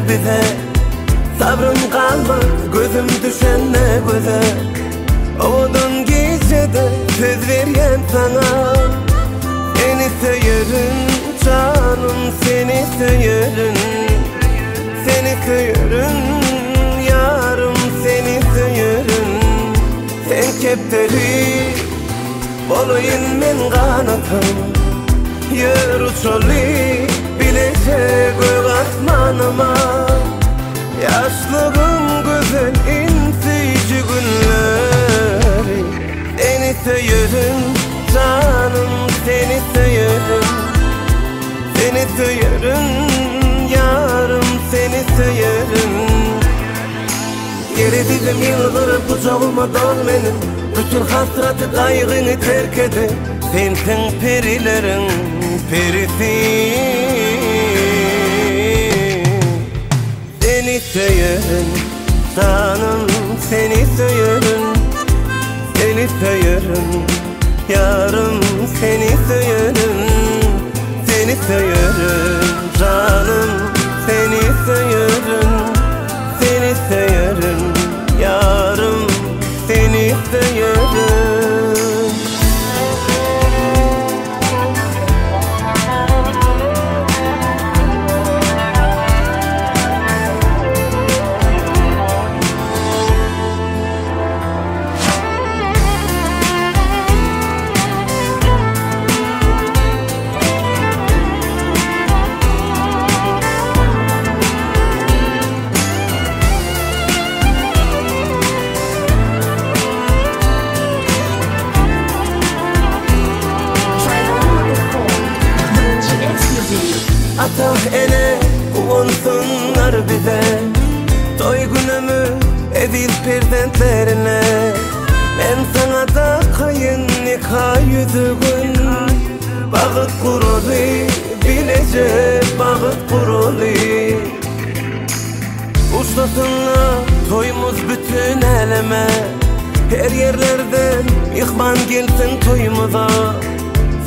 bize. Sabrım kalmadı gözüm düşenne göze. Oğudun gecede söz veryen sana. Seni söylerim canım, seni söylerim. Seni söylerim yarım, seni söylerim. Sen kepteri olayın men kanatım. Yer uçoli bilecek gök asmanıma. Yaşlığım güzel insici günleri. Seni söylerim canım, seni söylerim. Seni söylerim yarım, seni söylerim. Geri dizim yıldırıp kucağıma dol benim. Bütün hasratı kaygını terk edin. Sensin perilerin perisi. Seni söylerim canım, seni söylerim. Seni söylerim yarım, seni söylerim. Seni söylerim canım, seni söylerim. Seni söylerim yarım, seni söylerim. Ata ele kuvunsunlar bize. Toy günümü eviz prezentlerine. Ben sana da kayın nikah yüzüğün. Bağıt kurulu bilecek bağıt kurulu. Uçtasınla toyumuz bütün eleme. Her yerlerden ihvan gelsin toyumuza.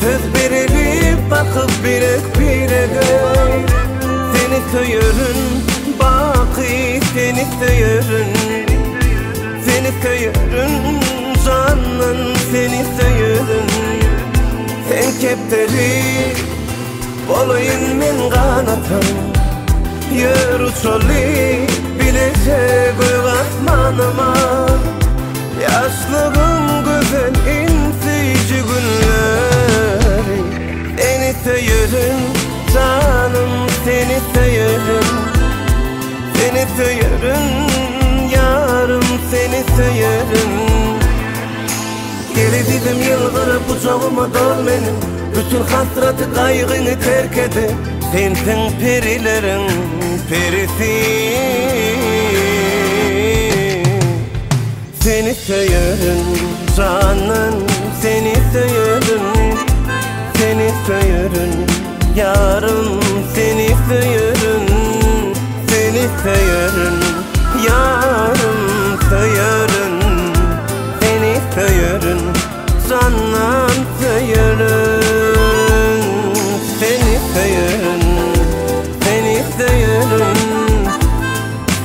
Söz verilip bakıp birek birege. Seni söylerim baki, seni söylerim. Seni söylerim canım, seni söylerim. Sen kepteri olayın men kanatım. Yer uçoli bilecek gök asmanıma. Yaşlığım güzel insici günleri. Seni söylerim canım, seni söylerim. Seni söylerim yarım, seni söylerim. Geri dizim yıldırıp kucağıma dol benim. Bütün hasratı kaygını terk edin. Sensin perilerin perisi. Seni söylerim canım, seni söylerim. Seni söylerim yarım, seni söylerim. Seni söylerim yarım, söylerim. Seni söylerim canım, söylerim. Seni söylerim, seni söylerim.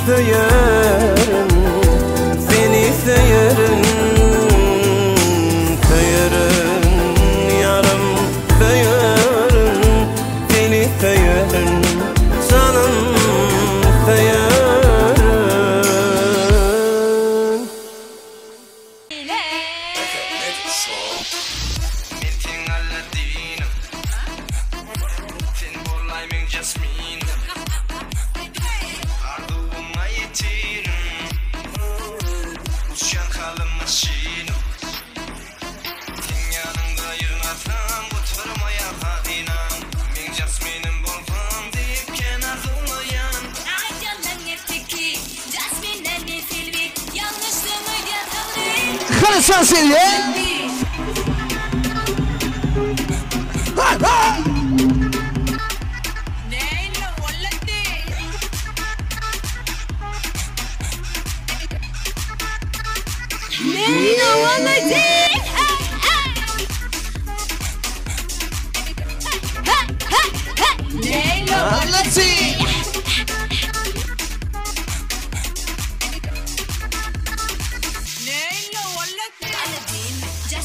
Söylerim, seni söylerim. Söylerim yarım, söylerim. Seni söylerim canım, söylerim. Sen seni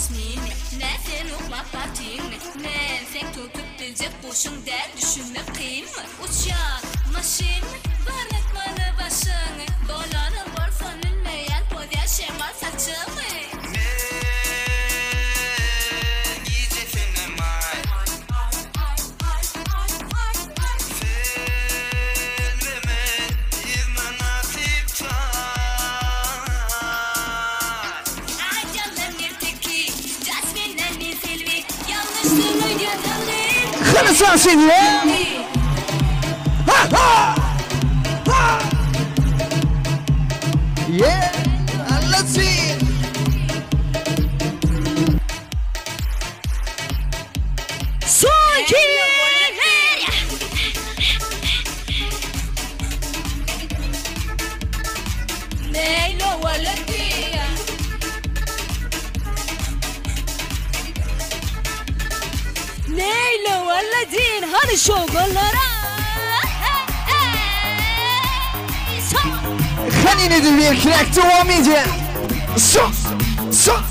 Jasmin, ne sen uklap batın, men sen tutup bilecek boşun der düşünmek kıyım. Uçak, maşin, barnetmanı başın, dolanın borsan ünmeyen podya şemal saçın. Sen seni ya. Ha ha. Ha. Yeah, let's see. Sanki Neylo Waladia Neylo Waladin hani şokollara خليني ندير كراك توا ميديا صح صح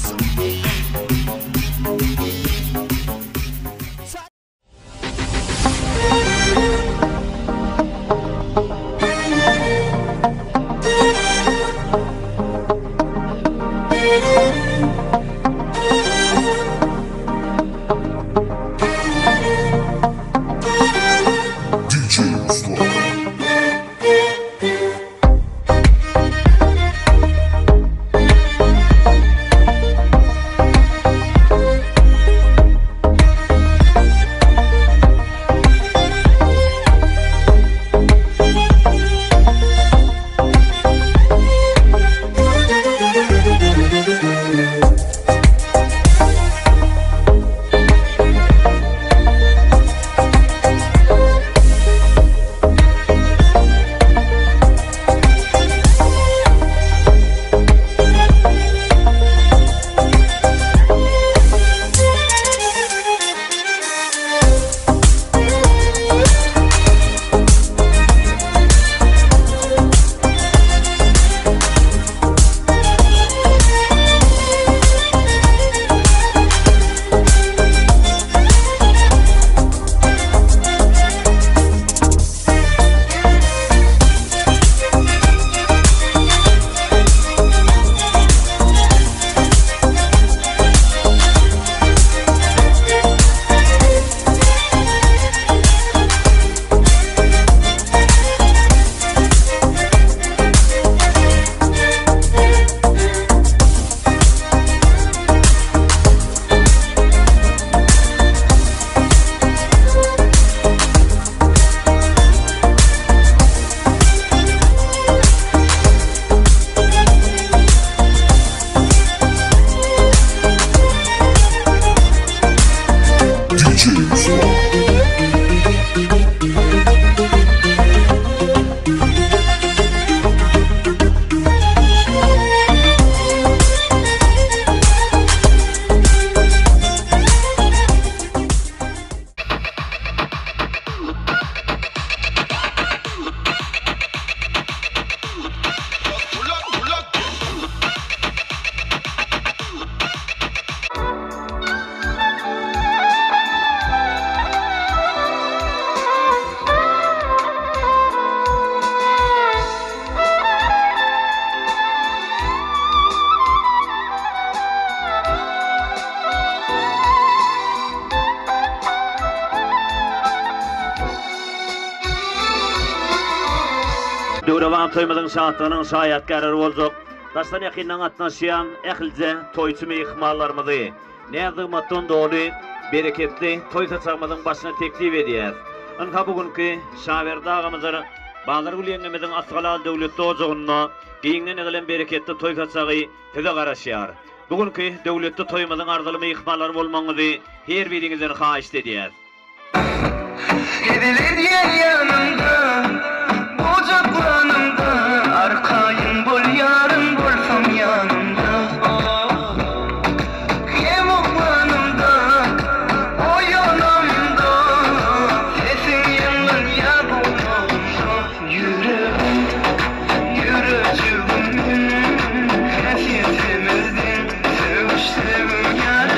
Duravan toymazın saatlarının sayatkarı olacak. Daştan yakından atnaşıyan ehilce toyçumu ihmallarımızı. Ne yazılmatın doğru, bereketli toy saçağımızın başına teklif ediyor. Anka bugünkü şaverdi ağamızın Bağlar Gülyengemizin asgalal devletli ocağına giyinin edilen bereketli toy saçağı teze karışıyor. Bugünkü devletli toymazın arzalımı ihmalları olmanızı her birinizden haişt ediyor. Gidilir yer yanımda, ocaklanımda, arkayın bol yarın bolsam yanımda. Hem oklanımda, o yanımda, sesin yanın ya bulmamsa. Yüreğim, yürücüğümün, hesiyetimizden, seviştiğim yer.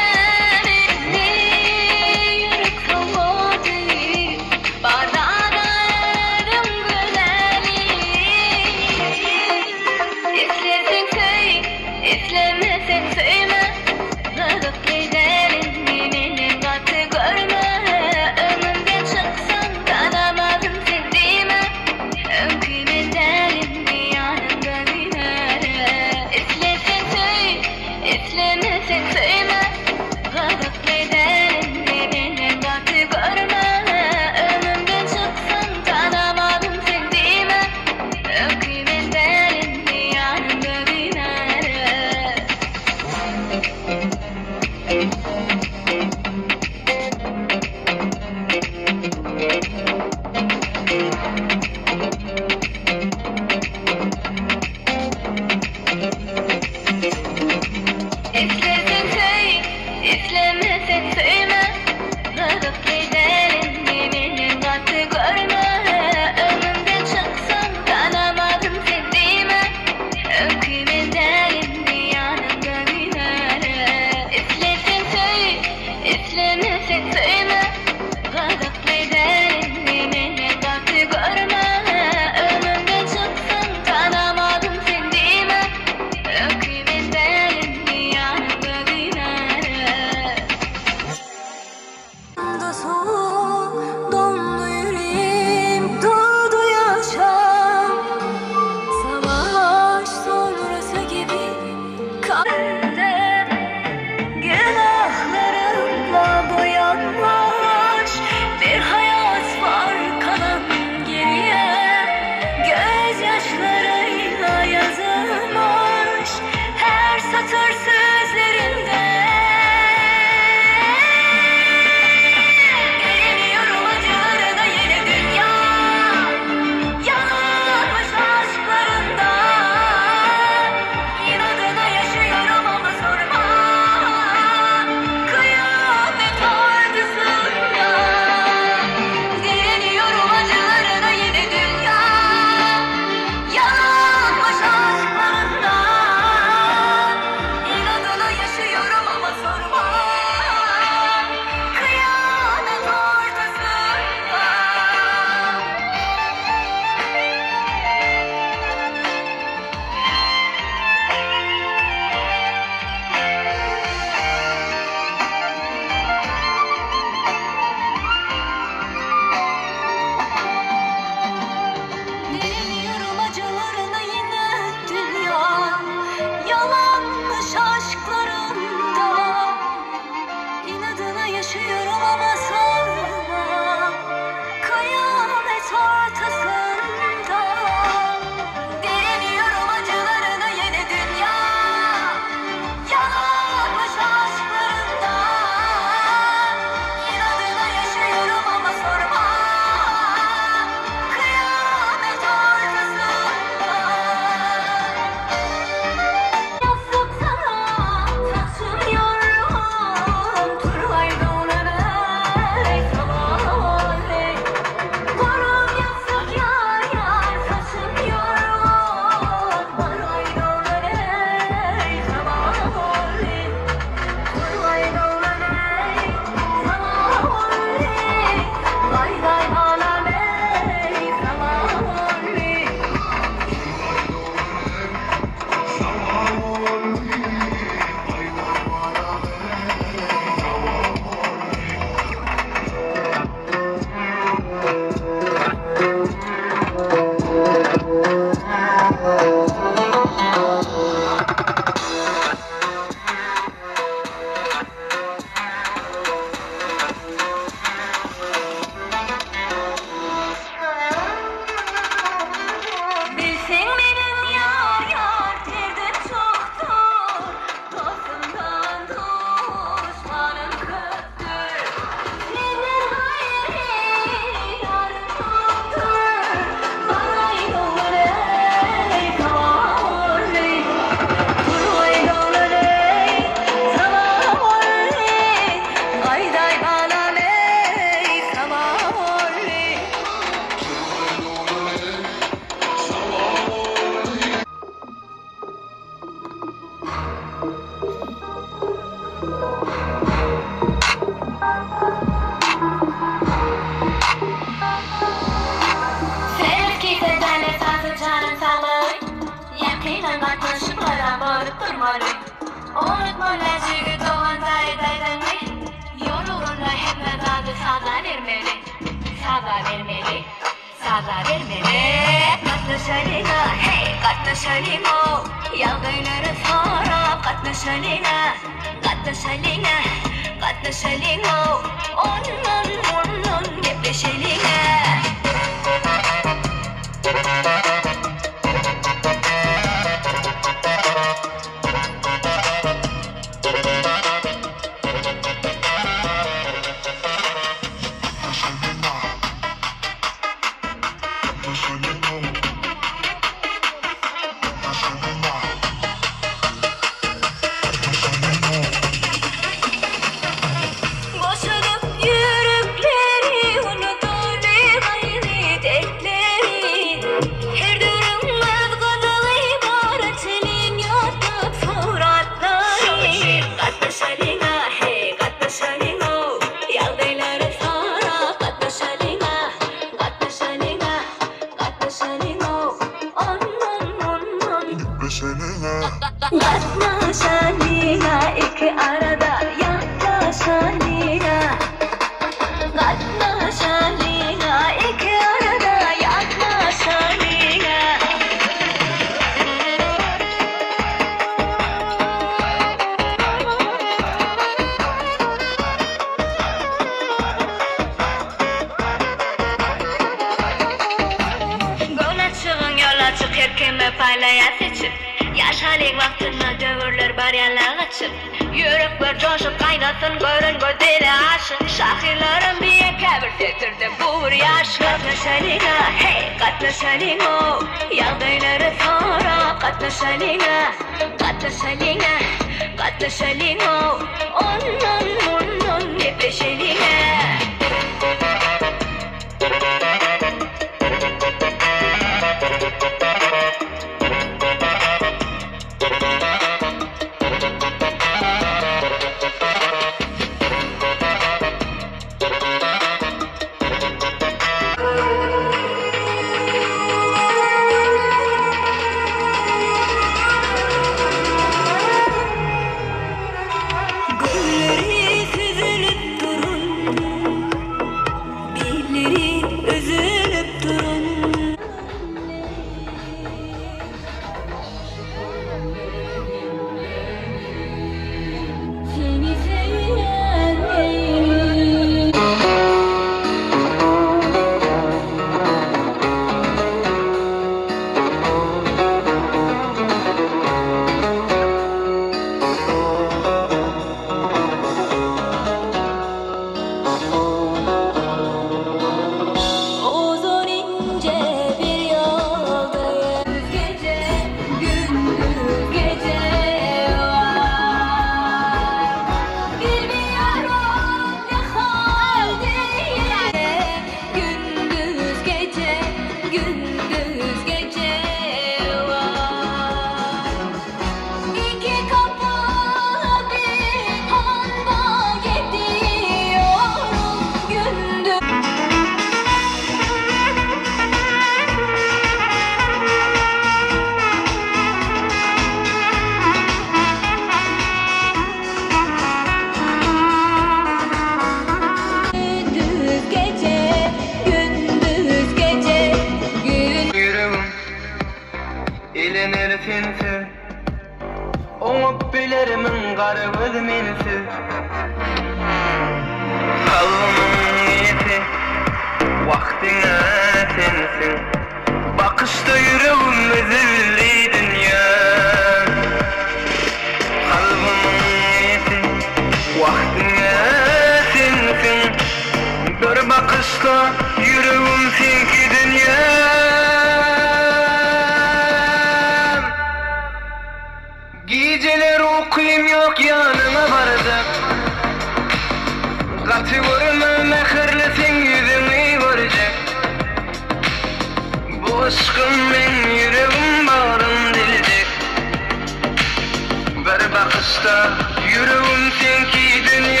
bakışta yüreğim senki dünyam.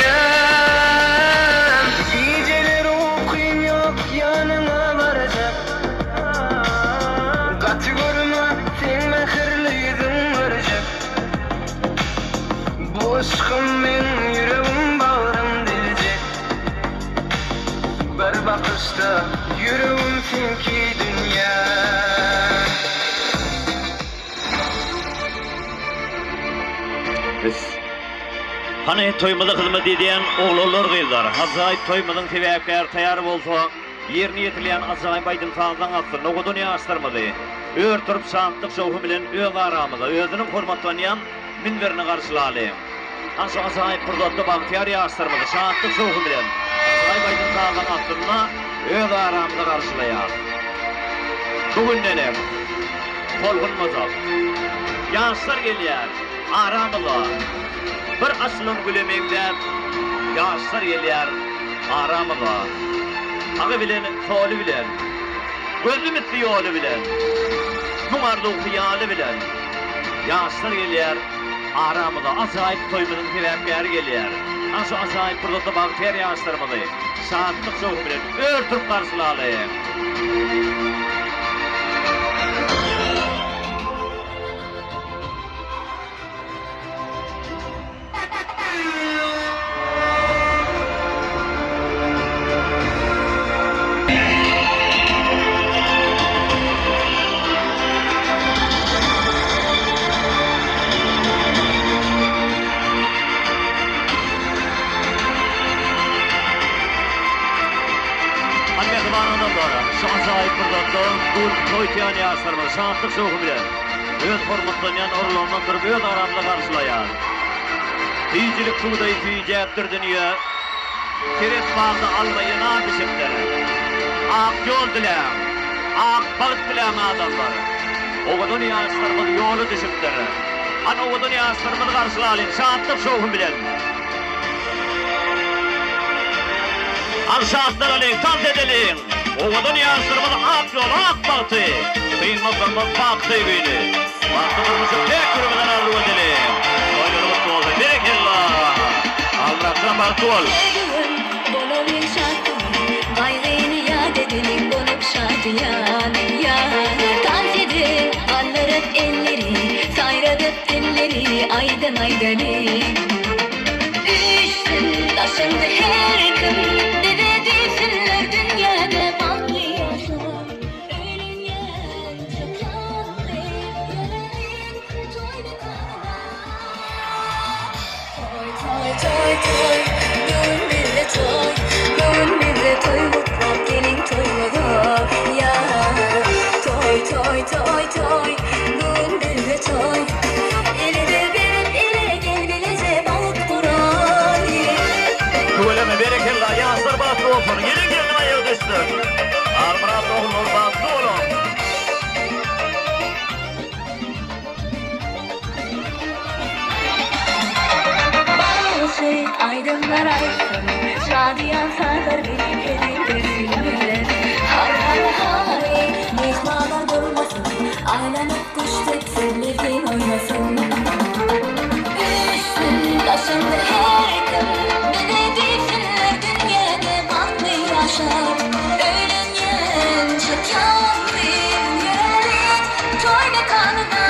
Geceler uykum yok yanına varacak. Katı görme sen mehirliydin varacak. Bu aşkım men yüreğim bağrım delecek. Bir bakışta yüreğim senki dünyam. Hani toymalı kılma diyen oğullar kıyılar. Azayip toymalın tevekler tayar bolsa, yerini yetileyen azayip aydın sağdan atsın. O dünya astırmadı. Örtürüp şantlık şoğu bilen öz aramıda, özünün hormatlanayan minverini karşılayalım. Anso azayip kurdatlı baktiyar yastırmadı, şantlık şoğu bilen. Azayip aydın sağdan atsınla, öz aramıda karşılayalım. Bugün neler? Tolgun mazal. Yaşlar geliyor, aramıda. Bir aslın gülemekler, yaşlar geliyor, aramıda. Ağı bilen, tolu bilen, gözü mitli yolu bilen, numarlı hıyali bilen, yaşlar geliyor, aramıda. Azayip toymanın tevekler geliyor. Anso azayip kurdatlı baktiyar yaşlarmadı. Saatlik şoğu bilen, örtürüp karşılayalım. Toytiyan yaşlarımız, şantlık şoğu bilen, öz hormatlanayan orlandan durup öz aramda karşılayan. Tiyicilik tuğdayı tüyecektir dünya, teres bağda almayı na bisikleri. Ak yol dileyen, ak balık dileyen adamlar. O kadar yaşlarımız yolu düşüpleri. Hani o kadar yaşlarımız karşılayalım, şantlık şoğu bilen. Al şantlar alayım, tant edelim. O kadar yaşlarımız ak yol, ak balığı. Kıyılmazlarımız baktı beni. Baktığımızı tek yürümeden arzu edelim. Oylarımız oldu, berekellah. Allah'tan baktı ol. Bana bir şarkı, gayrını yad edelim, bonup şadiyan. Dans edin, anlarıp elleri, sayradıp dilleri, aydan aydanı. Düşsün, taşındı her gün, dede değilsinler dünyada baklı yaşlar. Ölün yen, çökanlı, yaralayın, toyda kanına. Toy, toy, toy, bugün bir de toy, bugün bir de toy, mutfak gelin toymadı. Ya, toy, toy, toy, toy, bugün bir de toy. Ele de benim, ele gel bilece balık burayı. Tuğleme berekellah, yaşlar baktı olsun. Yeni geldim ayağı düştü. Armırat oğlum baktı oğlum. Aydınlar aydın, şadiyan sardır benim elimde. Hay hay hay, mihmalar durmasın, aylanıp kuş tepsilerin oynasın. Üstün taşındı her gün, dede değilsinler dünyada baklı yaşar. Ölün yen, çekan bir yaralayın, toyda kanına.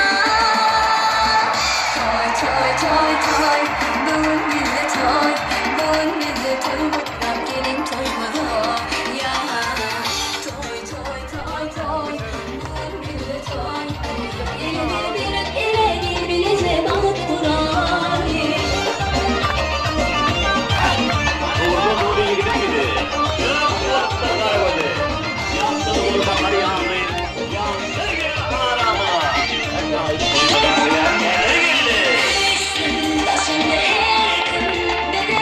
Toy, toy, toy, toy, bugün bir de toy, bugün bir de toy, mutfak gelin toymadı. Ya, toy, toy, toy, toy, bugün bir de toy. Ele bir ele gel bilece balık burayı. Doğru doğru gidip gidi. Yaşlar kayboldu. Yaşlar olur bakar yandı. Yaşlar gel arama. Yaşlar geldi. Taşındı her gün, dede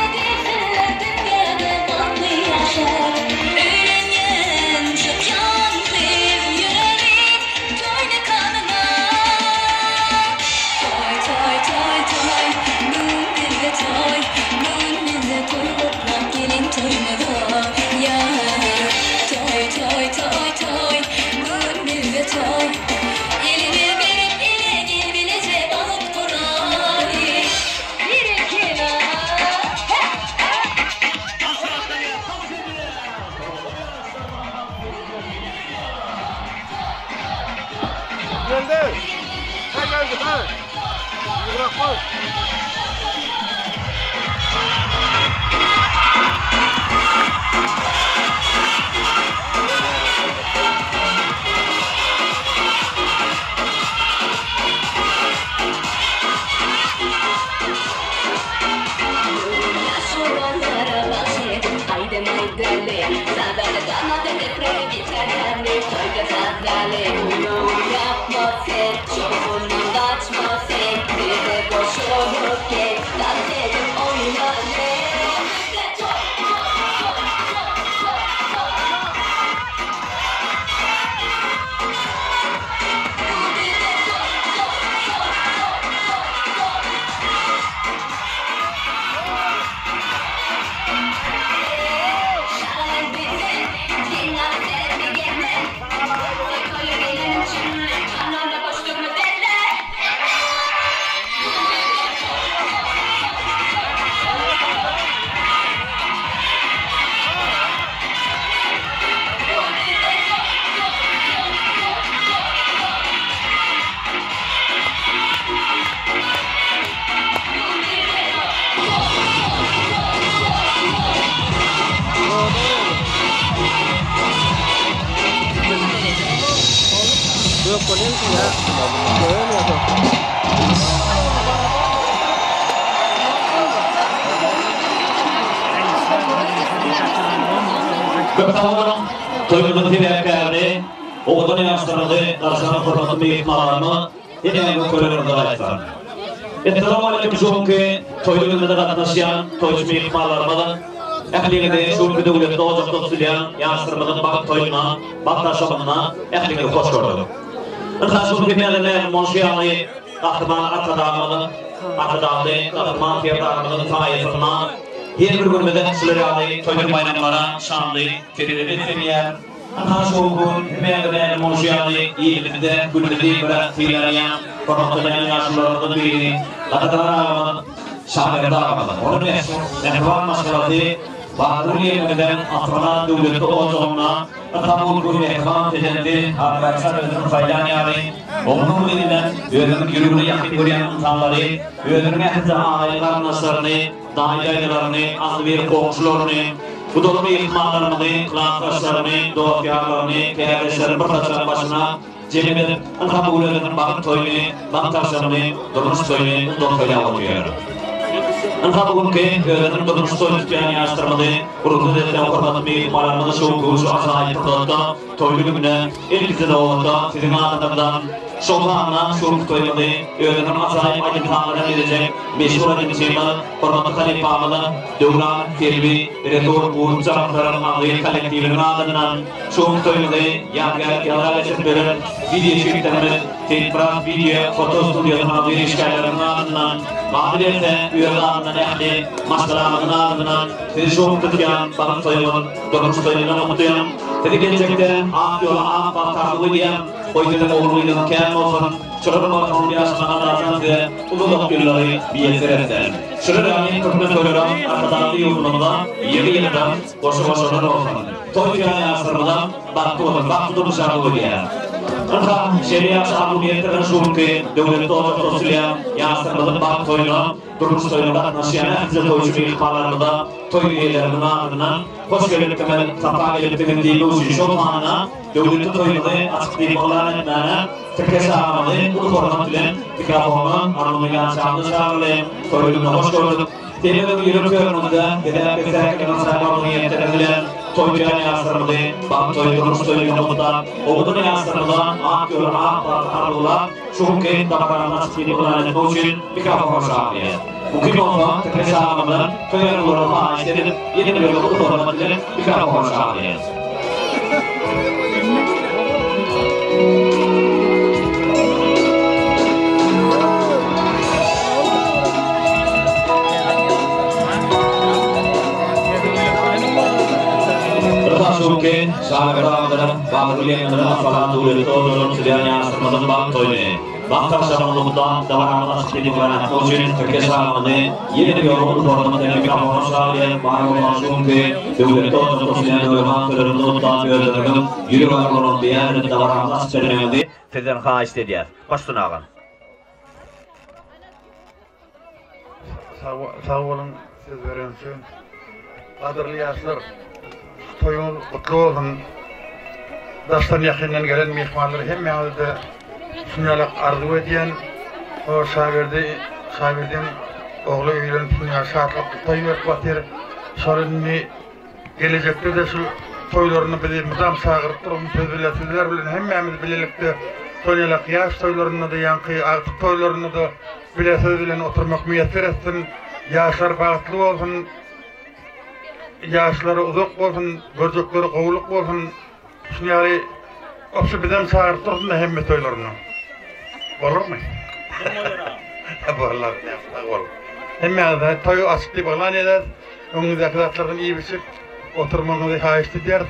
Köptalanın toyunun tebekkarı, oğudun yaşlarını, darşanın hırmatı meyitmalarını, yeneğini körüründe aytlar. Esselamu aleyküm şunki, toyunun katnaşyan, toyuş meyitmalarını, Ehliğine şunki devlette ocakta tutulan, yaşlarımızın bakıp toyuna, baktaşamına, ehliğine hoş gördük. Insan şunki meğerine monşiyanı, kahtıman arkadağını, kahtıman fiyatlarımızın sayesinde, her bir günümüzde sizlere alayı, toyun bayramlara, şanlı, feride etmeyer. Anha şoğun, meğerine monşiyanı, iyilikte, günümüzde bırak tiyarıyan, kornaklıdan yaşlılarının birini, katadalarımın şahberde ağamadı. Onun nehvan maşkalatı, Bağırıyelimden atmana devleti ocağına, Atamul bu mehvan tezendi, arkadaşlar özünün faydan yarı, onun edilen, özünün yürümünü yakın görüyen insanları, özünün ehze ağaylar nasırını, dağıcaylarını, azvir komşularını, bu dolu ihmallarını, klantaşlarını, dostyarlarını, kıyarleşlerin bırtaşların başına, Cemil'in Atamul özünün bakın toyunu, baktaşlarını, durmuş toyunu, ondan toyuna oluyor. Anha bugünkü özünün durmuş toyunu tutuyan yaştırmadı, Uruzun etten hırmatı meyitmalarımızı şu azayı pırdatta, toylu gününe, elbise de oldu, sizin adınızdan, Şoğlanına şuruk toymadı, özünün azayı acıtanlarına edecek, meşhur acımsıyımı, hırmatı kalifamını, Dövran, Kelbi, Retor, Uğur, Canlar'ın ağlayı kolektivinin adından, şuruk toymadı, yalgarleşip verin, video şirketlerimiz, Teyitbrak, video, foto stüdyosunun adı ilişkilerinin adından, Mağduriyette, üyeler adından ehli, maşkalarımızın adından, sizi şuruk tutuyan, bakın toyumun, durmuş toyundan umutluyum, sizi gelecekte, ak yola, ak baktarlığı diyen, Oyunun oğlunun kâm olsun, çırırın bakımın yaşlanan azandı, ululuk yılları biyetir etler. Şırırani Türkmen toyuran, arkadaşlı yolunda, yeri yeniden, boşu boşular olsun. Toy fiyan yaşlarından, baktı olun, baktı dışarılı diye. Anka, şeriat şahlumiyetten şunki, devlette olacak dostuyla, yaşlarımızın baktı toyunu, durmuş toyunda, naşiyana hızlı toyuşu ihbarlarında, toy üyelerinin ardından, hoş gelip temel, tapa gelip temel değil olsun şolmanına, devlette toyunu açıklayıp olan etmene, Türkiye ağamadı, ulu korumak bilen, mikrofonun, anlamıyla çağında çağırlayım, toyluğuna hoş gördük. Denizin yürüp görününde, dedem keserkenin saymanını yettirdiler, toylayan yaşlarımızı, bak toy durmuş toyluğuna oğudun yaşlarımızda, ak yolun ak arzular, şunki damarlarına açıklayıp olan etmek için mikrofonu çağırlayın. Bugün olsa, Türkiye ağamadan, toyların uğruna işledim, yeni bir yolu korumak bilen, mikrofonu çağırlayın. Şunki, şahırlarımızın, bağırıyelimizin falan devleti olduğunun süreyen yaşlarımızın bak toyunu. Baktaşlarımızda davarımız açıklayıp yönetmek için Türkiye şahırımızı yeni bir yolunu korumak için mikrofonu çağırlayın. Bağırılan şunki, devleti olduğunun süreyen uyman türümünü unuttan bir özürgün, yürü varlığının bir yerini davarımız açıklayıp sizden xaiş ediyor. Baştın ağın. sağ olun, siz verensin. Qadırlı yaşlar, toyun kutlu olsun. Daştan yakından gelen mihmanlar hemmemizde şunyalık arzu ediyen, o şagirdin oğlu öýlenip şunyalı şartlık toy verip batir. Şolunni gelecekte de şu toylarını bilir, mudam sağırıp durun söz bilesizler bilen hemmemiz bilelikte şunyalık yaş toylarını da yankı, artık toylarını da bilesiz bilen oturmak müyesser etsin. Yaşlar bağıtlı olsun, yaşları uzak olsun, görcekleri kovuluk olsun. Şunyalı opsu bidem sağırıp dursun da hemme toylarını. Olur mu? Bollar, olur. Hemme toyu açıklı bağlan eder. Önündeki zatlardan iyi biçip oturmanızı hayıştı der.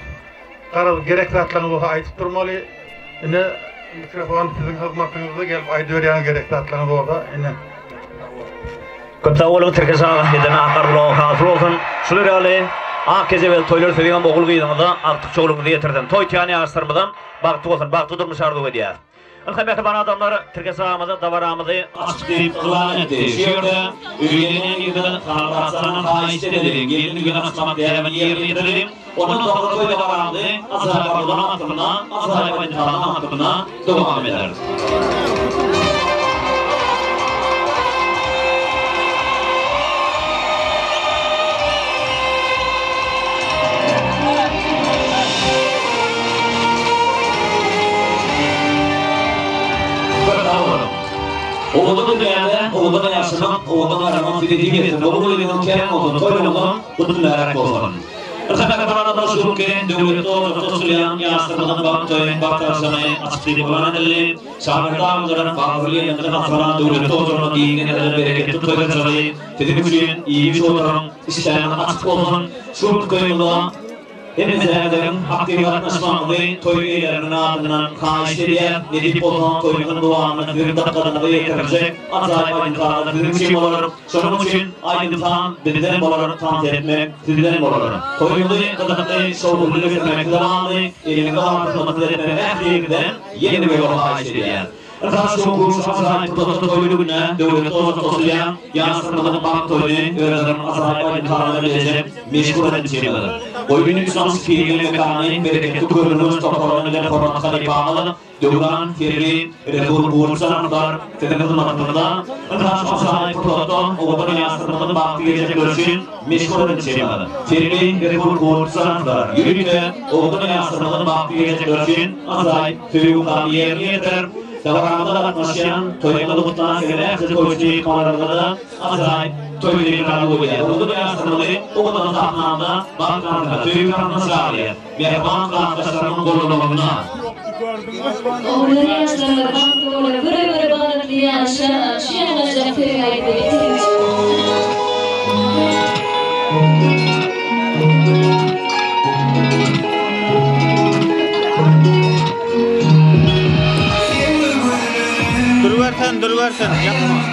Karal gerek zatlarınızı aytıp durmalı. Yine mikrofon sizin hizmetinize gelip aydöryan gerek zatlarınız orada. Yine. Köpta olun Türkiye edeme akarlı hazır olsun. Şuları Akeze ve toylar seviyen oğul gıydığında artık çoğuluğunu yetirdim. Toy tiyani ağırstırmadan baktı olsun, baktı durmuş ardu ediyor. Kıymetli bana adamlar Türkiye sahamızı, davarağımızı açıklayıp kılan etti. Şu yerde üyelerine girdi, kahvaltılarına faiz edelim. Gelini gün açıklamak değerlerini yerine getirelim. Onun sonra toy ve davarağımızı azayip arzudan hakkında, azayip ayıntılardan hakkında devam ederiz. Oğulun dünyada, oğulun yaşamak, oğulun aramak dediğim gibi, oğulun ülken olduğunu toyluğun bütün merak olsun. Kıymetli bana şunu ki, devlette oturtulayan yaşlarından baktarsamayı açıklayıp olan edelim. Şahırdağımların fazlılığı yanından sonra devlette oturun, diyingenlerden bereketli toylarsamayı, tedim için iyi bir oturun, işlerinin açık olsun. Şunu koyulduğu hemizlerden aktivatlaşmanlığı toy üyelerinin adından kâişte diye nedip olan toyunun doğanını bir dakikada yetirecek acayip aydıntılarla bizim için olur. Şunun için aydıntılan bizden olarak tanıt etmek, sizden olur. Toyunu kazanıklı şovunu getirmek zamanlı, elinde artırması etmek ehliyetten yeni bir yol kâişte diye. Karşılaşma kuruluşu azayip tutatı toylu gününe devlette oturtulayan yansırmaların bank toyunu öğrenlerin azayip aydıntılarla bilecek meşgul edilmişlerdir. Oyunun İslamsız fiilini mekanı bereketli görünümüz toparlanı ile formatları bağlı dövran, firli, redor, uğursanlar, tedenizm hakkında karşılaşma azayip tutatı oğulların yansırmaların bank gelecekler için meşgul edilmişlerdir. Firli, redor, uğursanlar yürüyünce oğulların yansırmaların bank gelecekler için azayip tüyüğünden yerine yeter. Davarağımda katlaşan, toygalı kutlanan seyre, toyçu kamerada azayip toyları kalıbı eder. Oğulun yansırmaları, oğulun tahtnağında bankanında tüyü kanına sağlayır. Ve bank arkadaşlarının golunluğuna. Oğulun yansırmaları bank böyle bağlı diye aşağı yaşayacak tüyü ayıp Dur versen, yapma.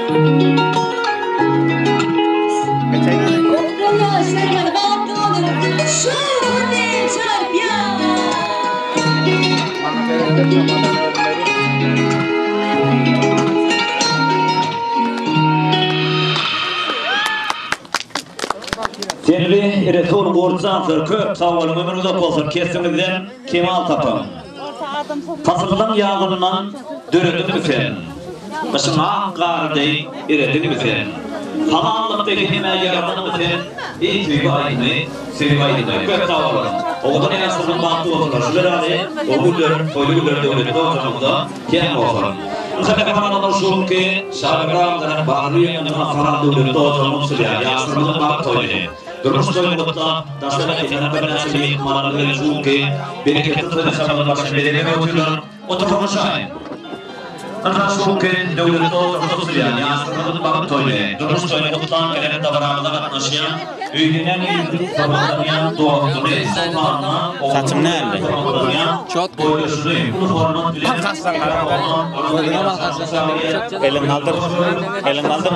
Senli Resul Gorçandır köp sağolun ömrünüz olsun kesimizden Kemal Tapın. Fasıldan yağından dörüdün müfen. Başına qarday eredin müfen. Hamallıktaki hemen yaradın müfen. İyi aydını, sevi aydını köp sağolun. Oğudan enasının baktı olsunlar. Şuları oğullar, toyluglar devleti olsunlar. Kem olsun. Mesela kapananlar şun ki şarkılarımdan bağlı yanına falan devleti olsunlar. Yasırının baktı toylu. Durmuş toyulukta taşlara kenar penasını ihmalları şun ki bereketli toylaşamadan başka belirleme oturulan oturmuş ayın. Şun ki devleti olsunlar. Yasırının baktı toylu. Durmuş toyuluktan gelen davranmalar atnaşıyan Üyünen ilgili sabahlarına doğduğunu sultanına Saçım nerede? Çok boyuyorsun. Bu format bile Elin kaldır. Elin kaldır.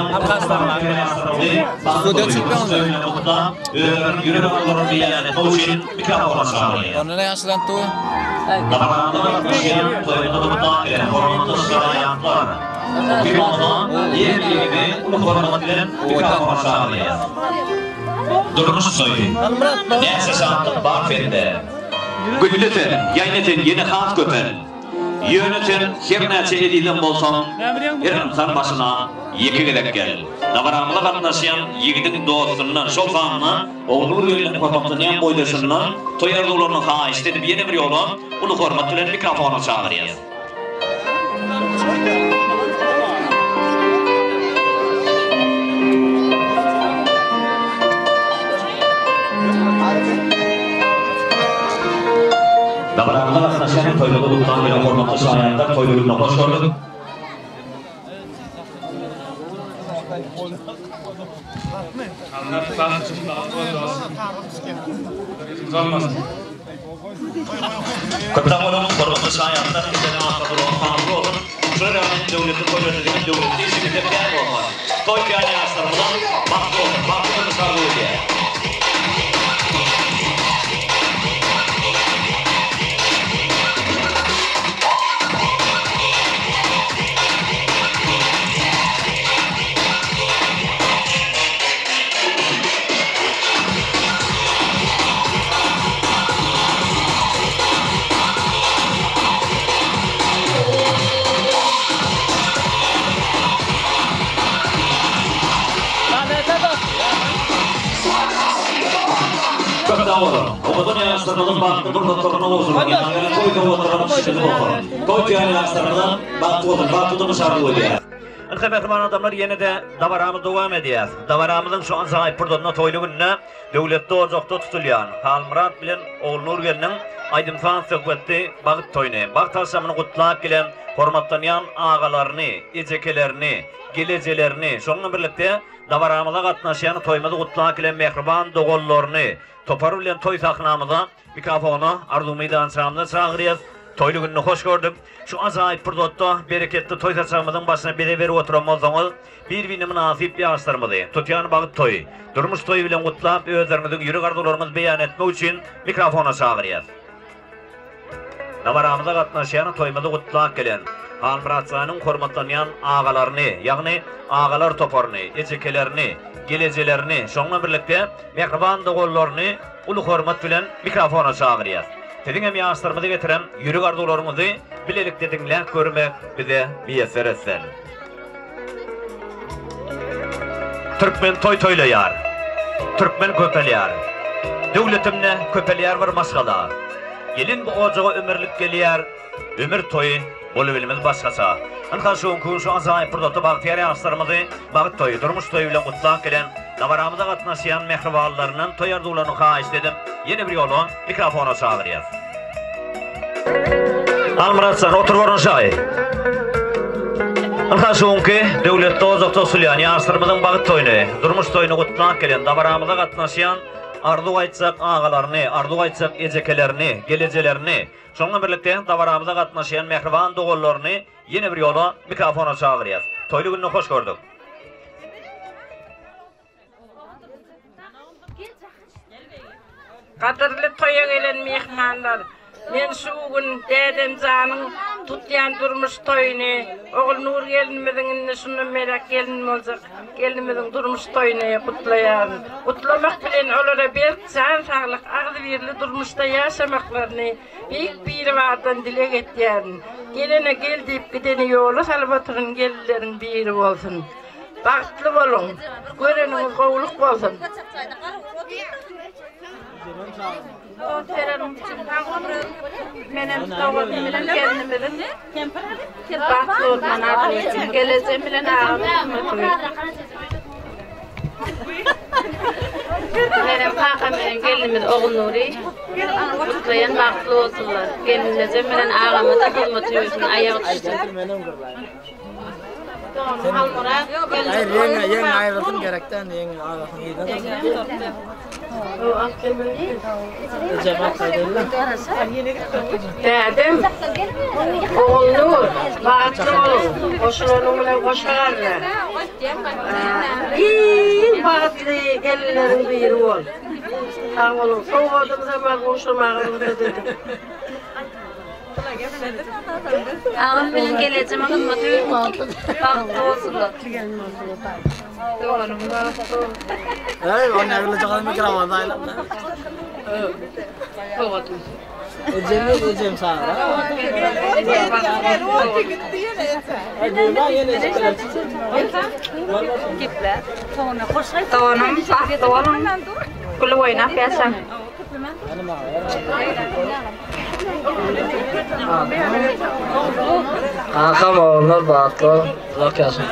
Stüdyo çıkmıyor mu? Yürü bakalım diyen Toşin mikrofona çağırıyor. Onu ne yaşlan tu? Davranmalar taşıyan toyunluktan gelen formatlı şarayatlar. Bir ondan diğer gibi bu format bilen mikrofona çağırıyor. Durmuş soyu. Neyse şantın bakfende. Güllütün, yaynetin yeni has köpen. Yönütün her neyse edilden bolsan, her insan başına yeki gerek gel. Davaramıla katnaşıyan yigidin doğusundan, şol sanına, oğlur yönünün kormaklanyan boydaşından, toyarlılarının ha istedip yeni bir yolu, ulu hormatlıların mikrofona çağırıyız. Davranmalar atnaşan toyluluktan gelen hormatlı şahyanlar toyluluğuna hoş gördük. Kıtlam olun, hormatlı şahyanlar bizden ahtadır olun, olun. Şöyle rağmen devletin toyluluğunun devleti işimizde bir olmaz. Toy piyani aslarımızdan baktı olun, baktı dışarıda diye. Obadan yaşlarından baktı, burada toruna olsun. Yani koyda oturan şişini okur. Koy yani yaşlarından baktı olur, baktı da dışarıda oluyor. Kıymetli adamlar yine de davaramız devam ediyor. Davaramızın şu an sahip pırdonuna toylu gününe devlette ocakta tutulayan Halmurat bilen Oğlunur gelinin Aydınfan söhbeti bağıt toyunu. Bağıt taşamını kutlak gelen hormatlanayan ağalarını, ecekelerini, gelecelerini, sonuna birlikte davaramıza katnaşıyan toymada kutlak gelen mehriban doğullarını toparı bilen toy sahnamıza mikrofonu Arzu Meydan Çağımıza çağırıyız. Toylu gününü hoş gördüm. Şu azayip pırdotta bereketli toy saçağımızın başına bire veri oturamazsanız bir münasip bir ağaçlarımızı tutyan bağıt toy. Durmuş toyu bilen kutlap özlerimizin yürü kardılarımız beyan etmek için mikrofona çağırıyız. Davaramıza katnaşıyan toymada kutlak gelen Halmuratçı'nın hormatlanayan ağalarını, yani ağalar toparını, ecekelerini, gelecelerini, şonla birlikte mehriban doğullarını ulu hormat bilen mikrofona çağırıyız. Dedin yaşlarımızı getiren yürü kardılarımızı bilelik dedinle görmek bize müyesser etsin. Türkmen toy toylayar, Türkmen köpeliyar, devletimne köpeliyar var maskada. Gelin bu ocağa ömürlük geliyar, ömür toyu bolu bilimiz başkasa. Anka şu an sahip pırdotu baktiyar yaşlarımızı bağıt toyu, durmuş toyu bilen kutlak gelen davaramıza katnaşıyan mehrivallarının toyardılarını ha istedim. Yeni bir yolu mikrofona çağırıyız. Almuratsan otur varın şahi. Anka ki devlette ocakta sulayan yaşlarımızın bağıt toyunu, durmuş toyunu kutlak gelen davaramıza katnaşıyan ardu aytsak ağalarını, ardu aytsak ecekelerini, gelecelerini, sonuna birlikte davaramıza katnaşıyan mehriban doğullarını yeni bir yolu mikrofona çağırıyız. Toylu gününü hoş gördük. Qadırlı toya gelen mehmanlar, men şu gün deden canın tutyan durmuş toyunu, oğul Nur gelinimizin şunu merak gelin olacak, gelinimizin durmuş toyunu kutlayan. Kutlamak bilen olara bir can sağlık, ağzı birli durmuşta yaşamaklarını büyük bir vaattan dilek ettiyen. Gelene gel deyip gideni yolu salvatırın gelirlerin biri olsun. Baktlı olun, göreniniz kovuluk olsun. O terörüm için benim savunum bilen kendimizin baktlı olman artık geleceğim bilen ağabeyim. Benim kakam gelinimiz oğul Nuri kutlayan baktlı olsunlar. Geleceğim bilen ağamı da hizmet yüzünün ayağı düştü. Hayır, yeng ayrılsın gerekten, yeng ayrılsın iyiden. O akşamın Cemaat kaydıyla. dedim, oğul Nur, baktlı olun, koşulanımla koşarlar. İyi baktlı gelinlerin biri ol. Sağ olun, soğudum zaman konuşmağımda dedim. Ağam bilen geleceğim hizmet yüzünün baktlı olsunlar. Doğru, baktlı. Hayır, onu ayrılacak mikrofon da Doğru. Ecem sana. Toğanım, baktlı olun. Kulu oynap yasan. Kankam oğullar batlı. Lokasın.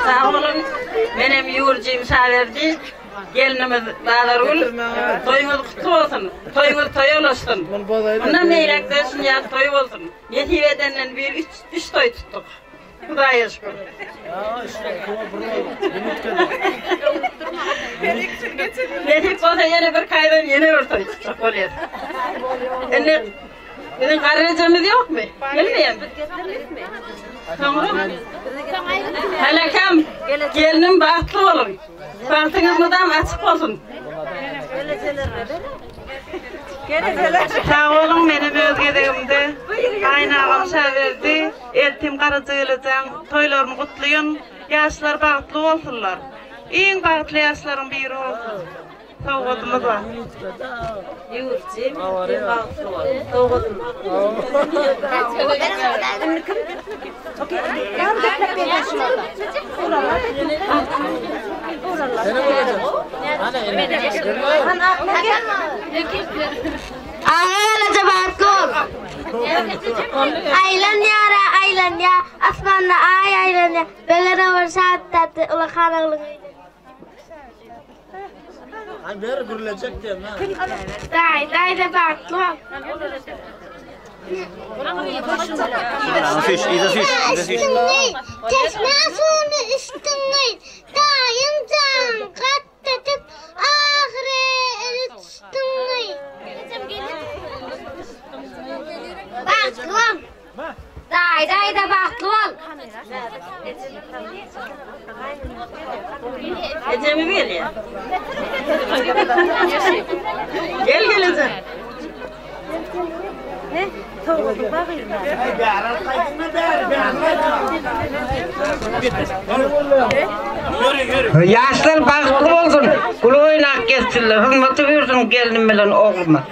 Sağ olun, benim yurcum saverdi. Gelinimiz Bağlarul, toyunuz kutlu olsun, toyunuz toy olasın. Bundan meylak dersin ya toy olsun. Yetiveden bir üç toy tuttuk. Kudaya şükür. Netik olsa yine bir kaydan yine bir toy tuttuk oluyor. Bizim karıcamız yok mu? Gelmeyen mi? Tamam. Halakam, gelinim bahtlı olun. Bahtınız mıdam açık olsun. Sağ olun benim özgedimde. Aynı ağam severdi. Eltim karıcığılacağım. Toylarını kutlayın. Yaşlar bahtlı olsunlar. En bahtlı yaşların biri olsun. Soğudumuz var. Yurtçim, bahtlı ol. Soğudumuz. Ağalara bahtlı Aylan yara, aylan ya. Asmanla ay aylan ya. Belere var saat tatlı. Ula kanalın. Ay bir gürülecek diyeyim ha. Day da baktlı. Fiş, iyi de fiş. Teşme suyunu içtin. Dayım can katlatıp ahire içtin. Baktlı. Day da baktlı ol. Ecemi gel ya. Gel geleceğim. Yaşlar baktlı olsun. Kulu oynak geçsinler. Hizmeti versin gelinim bilen oğluma.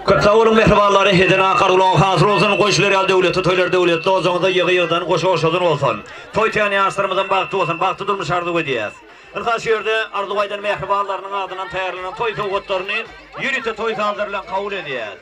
Kırsa olun mehribanları hedena karulan hazır olsun koşular al devleti toylar devleti o zaman da yığıyırdan koşu olsun. Toy tiyani yaşlarımızın baktı olsun baktı durmuş ardı ödeyez. Irkaş yerde Ardıbay'dan mehribanlarının adından tayarlanan toy toğutlarını yürüte toy saldırılan kabul edeyez.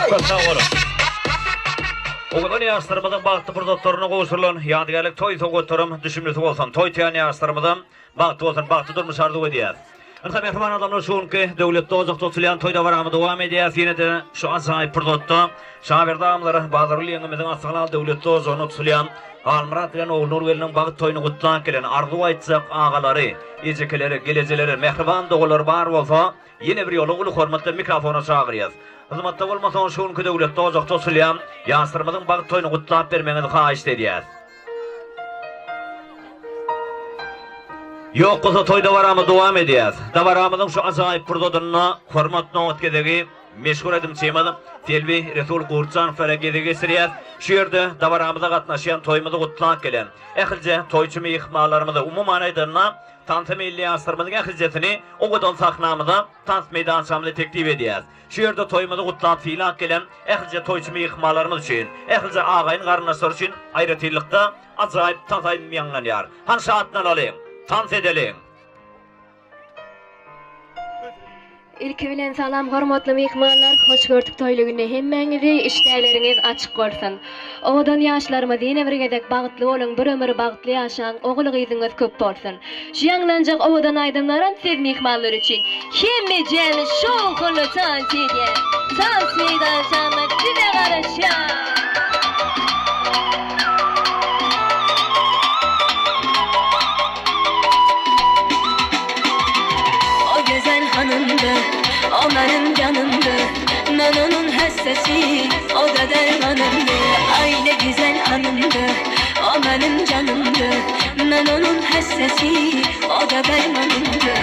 Sağ olun. Oğlan yaşlarımızın bağıtlı fırsatlarına koşulan yadigarlık toy soğuturum düşünmesi olsan toy tiyan yaşlarımızın bağıtlı olsan bağıtlı durmuş arzu ediyaz. Anta mehman adamlar şu anki devletli ozak tutulayan toyda var ama devam ediyaz yine de şu an sahip fırsatta şahaberde amları bazarlı yengimizin asıqlal devletli ozağını tutulayan Almurat bilen oğul Nurvel'nin bağıt toyunu kutlan kelen arzu aytsak ağaları, ecekeleri, geleceleri, mehriban doğuları var olsa yine bir yolu ulu hormatlı mikrofona çağırıyız. Hizmette olmasan şu anki devletli ozak tutulayan yaşlarımızın bağıt toyunu kutlap vermenizi xahiş ediyaz. Yok kısa toyda varamı devam ediyaz. Davaramızın şu azayip fırsatına hormatına ötkedegi meşhur edim çeymadım. Telvi Resul Kurçan Ferengi'deki siriyaz. Şu yerde davaramıza katnaşıyan toyumuzu kutlanak gelen. Ekilce toyçumu yıkmalarımızı umuman aydınına Tantı milli yansırımızın ekilcesini o kadar sahnamıza Tant meydan şamlı teklif ediyaz. Şu yerde toyumuzu kutlanak fiilak gelen ekilce toyçumu yıkmalarımız için, ekilce ağayın karnasır için ayrıtırlıkta acayip tantayım yangan yar. Han şahatından alayım. Tant edelim. İlki bilen salam hormatly mehmanlar, hoş gördük toylugyny hemmeňizi işlerleriniz açyk bolsun. Odan ýaşlarymyz ýene bir gedek bagtly bolun, bir ömür bagtly ýaşaň, oguly gyzyňyz köp bolsun. Şu ýanglanjak owadan aýdymlaran siz mehmanlar üçin hemmejem şowkyny tant edýär. Tant meýdan şanly size garaşýar. Hanımdı, o benim canımdı. Ben onun hastası, o da dermanımdı. Ay ne güzel hanımdı, o benim canımdı. Ben onun hastası, o da dermanımdı.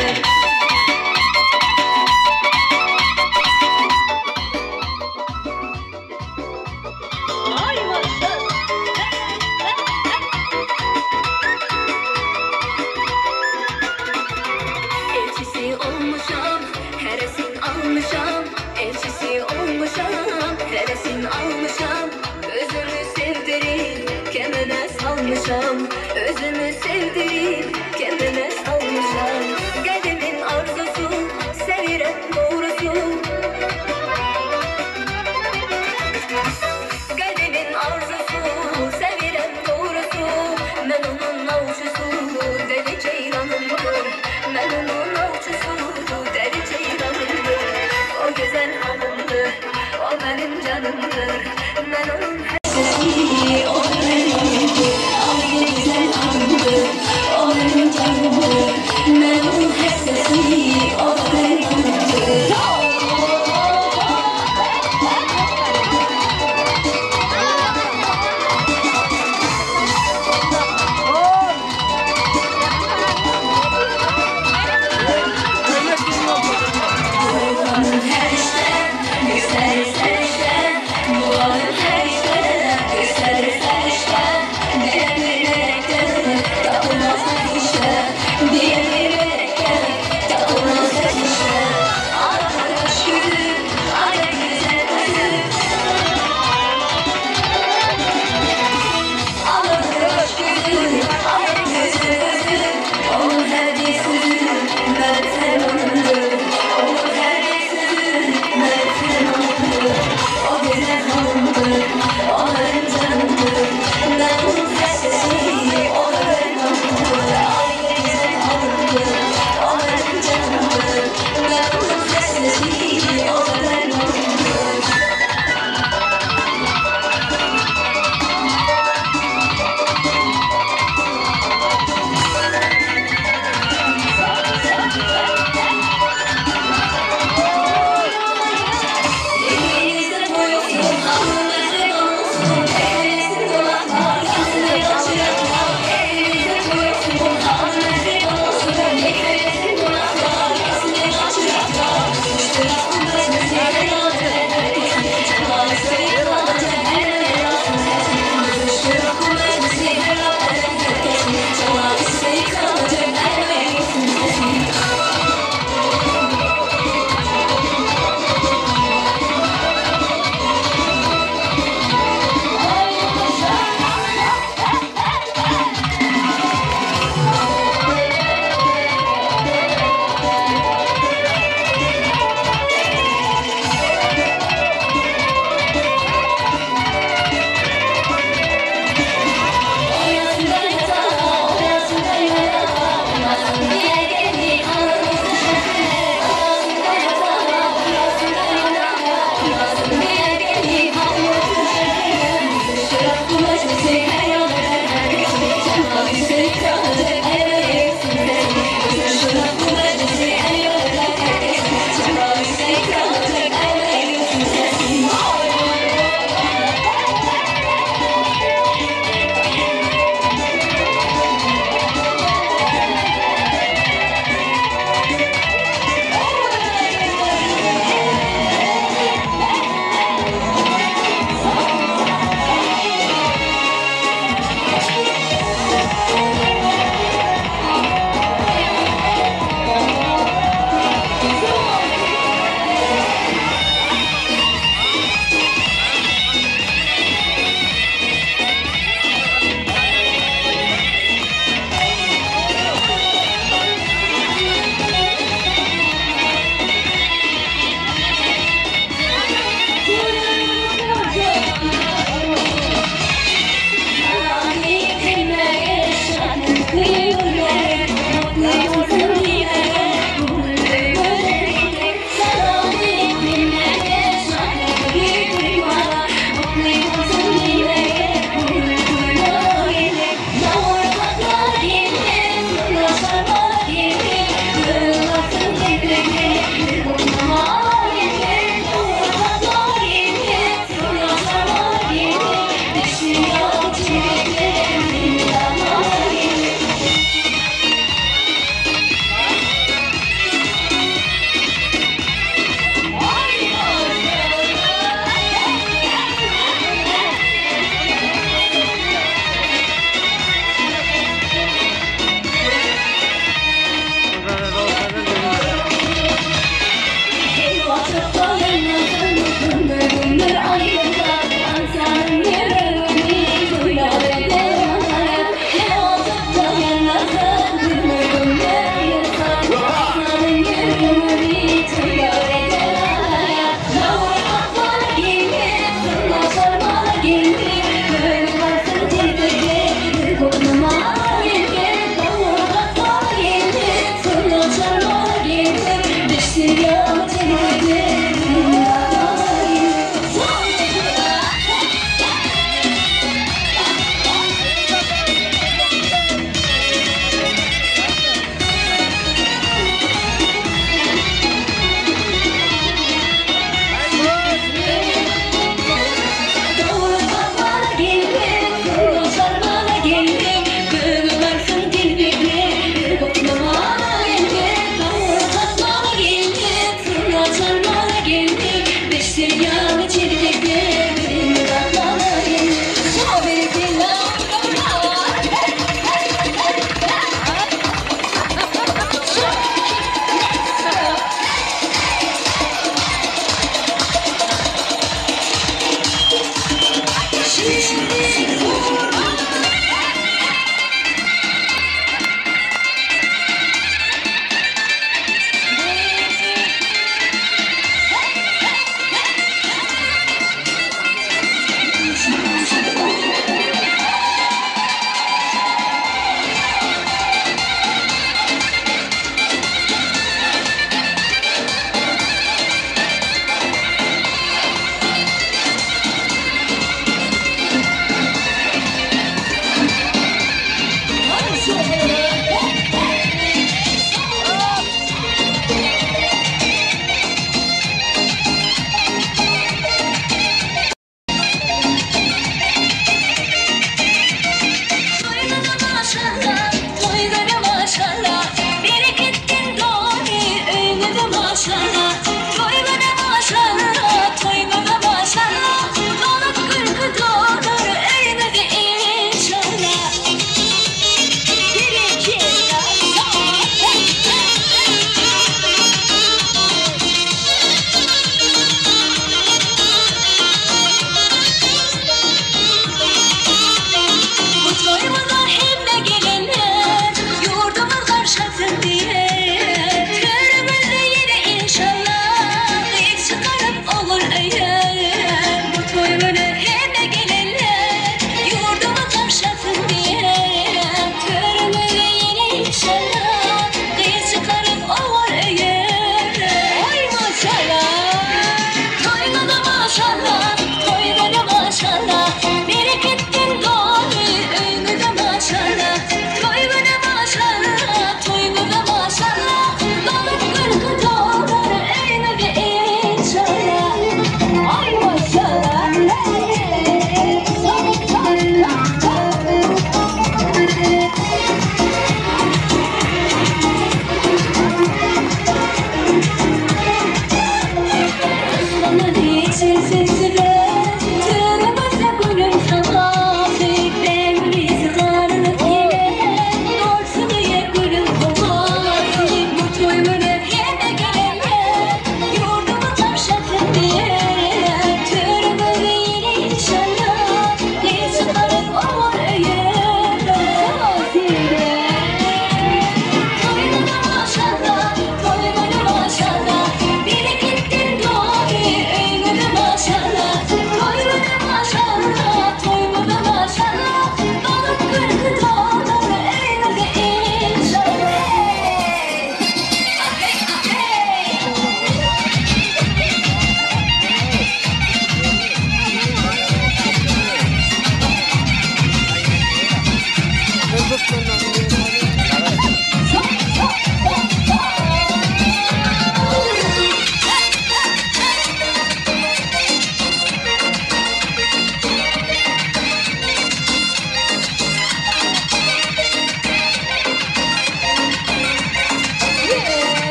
Elçisi olmuşam, hevesin almışam. Özümü sevdirip kemene salmışam. Özümü sevdirip kemene salmışam. Gelimin arzusu, sevirem doğrusu. Gelimin arzusu, sevirem doğrusu. Ben onun avcısu, deli ceylanımdır. Ben onun avcısu, deli ceylanımdır. O güzel hanımdır, o benim canımdır. Ben onun hastası, o benim ay ne güzel hanımdır, o benim canımdır. Ben onun hastası, o benim canımdır. Her işte, güzel her işte, bu her işte.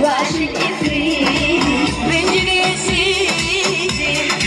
Raşit İfrit, Bencil Yesidim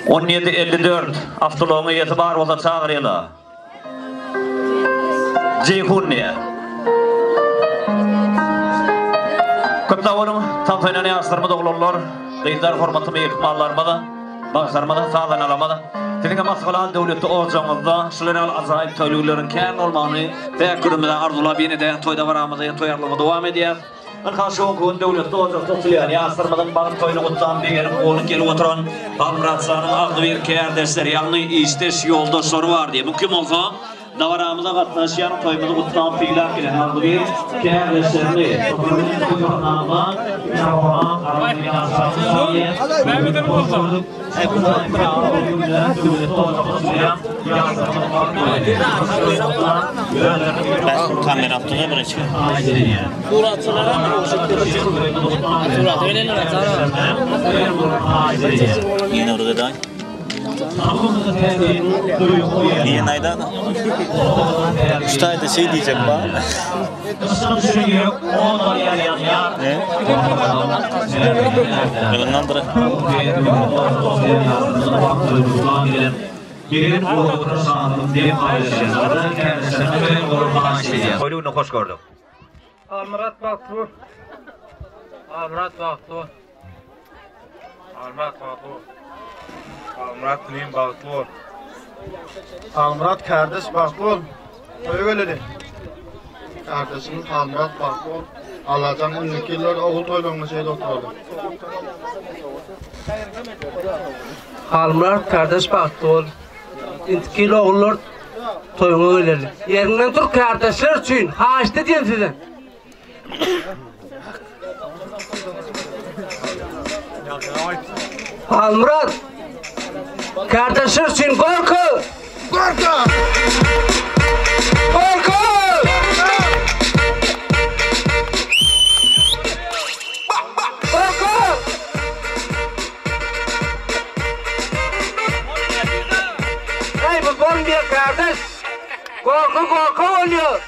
17:54 Avtoloğuna yetibar olsa çağırıyla. Ceyhunniye. Köptavarım tam fenani aslarımı doğulurlar. Kıyılar hormatımı yıkmallarmadı. Bağışlarmadı, sağdan alamadı. Telinge masqalan devleti oğuzcanızda şuleral azayip töylülerin kern olmanı ve kürümden arzula beni de toyda varamızı toyarlığımı devam ediyaz. Arkadaşlar kun devleti oğuzcanızda tutuluyor. Aslarımızın bağlı toyunu kuttan bir yerim oğlun gelip oturan Almıratslanın ağlı bir kerdesleri yanlı isteş yolda soru var diye. Mümkün olsa Navaramıza katlaşan toyumuzu kutlan fiilan gelen aldı bir kârdeşlerli. Toparlayın toylarına yapılan aramaya asarlı saniye. Mehmet'in bozduk. Hepsinden krallı bugünler tümünü tozlamasıyan yansımanın Ben kamera yaptığına bırak çıkıyor. Suratçılara mı olacak? Surat öyle Yine orada da. Niye nayda? Şu ayda şey diyecek bana. Ne? Yılındandır. Birinin oğlunu sandım diye paylaşıyorlar. Kendisine benim oğlum falan şey diye. Oyunu hoş gördüm. Almurat Baktu. Almurat Baktu. Almurat Baktu. Almurat Neyim Baktu. Almurat kardeş Baktu. Öyle kardeşim Almurat Baktu. Alacağım 12 yıllar oğul toyluğunda şeyde oturdu. Almurat kardeş Baktu. İntikil oğullar toyunu öyle. Yerinden dur kardeşler için. Haçtı diyeyim size. Almurat kardeşler için korku. Korku! Korku! Korku! Hey bu bombiye kardeş. Korku oluyor.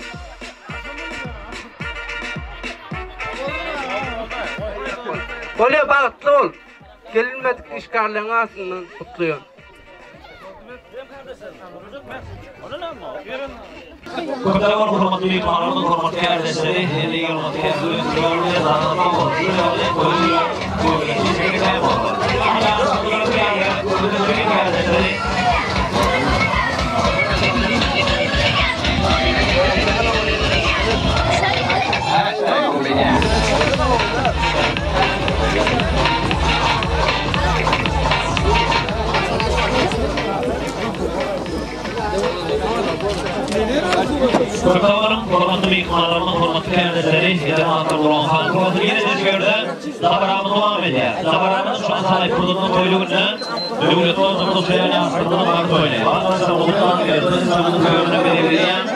Oluyor bağıtlı ol. Gelinmedik işgallerini aslında kutluyor. Kutlar var hurmatlı imamlarımız, hurmatlı kardeşleri, hediye hurmatlı kardeşleri, Kurtavarım, hurmatlı miktarlarımız, hurmatlı kardeşleri, yedematlar olan halkımızı yine teşekkürde zabaramız devam ediyor. Zabaramız şu an sahip kurduğunun toylugunda devlet olduğumuz şeyler yansıdığını var böyle. Arkadaşlar oluktan geliyoruz, insanın köyünde belirleyen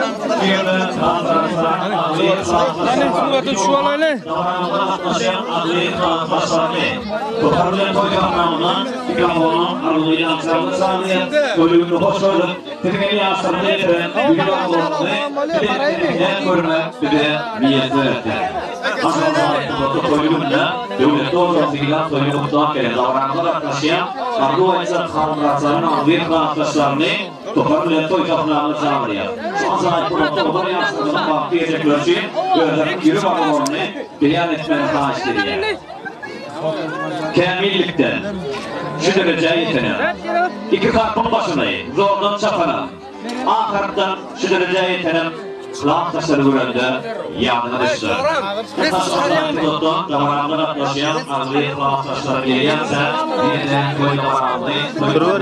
şehirde sağlıklarımızda adliye sağlıklarımızda zabaramızda yaklaşan adliye sağlıklarımızda toparlayan toylarından İkramol'un aralığıyla aksarlı sağlayan toylugunu hoş gördük. Tekeli yansıdığını edilen büyük oğullarını Bilen görme, bilen niyeti öğretir. Aslında toylumda devlet doğrultusuyla toylumu tutan gelen davranışlar yaklaşan ardu oyuncular kanunlarının aldığı arkadaşlarını toparlayan toy kapılarını sağlıyor. Şu an sahip protokolu yansıdığının vakti geçecekler için özellikle yürü bakımlarını beyan etmeni taahhüt ediyor. Kamillikten şu dereceye yeteneği. İki kartın başındayım, zordan çapana. Ahırdan şu dereceye yetenem kulağın taşları görüldü, yanına düştü. Taşlardan tuttu, damarağımdan atlaşan, ağzıyı kulağın taşları geliyense, yeniden koyu damarağımdayız. Durur.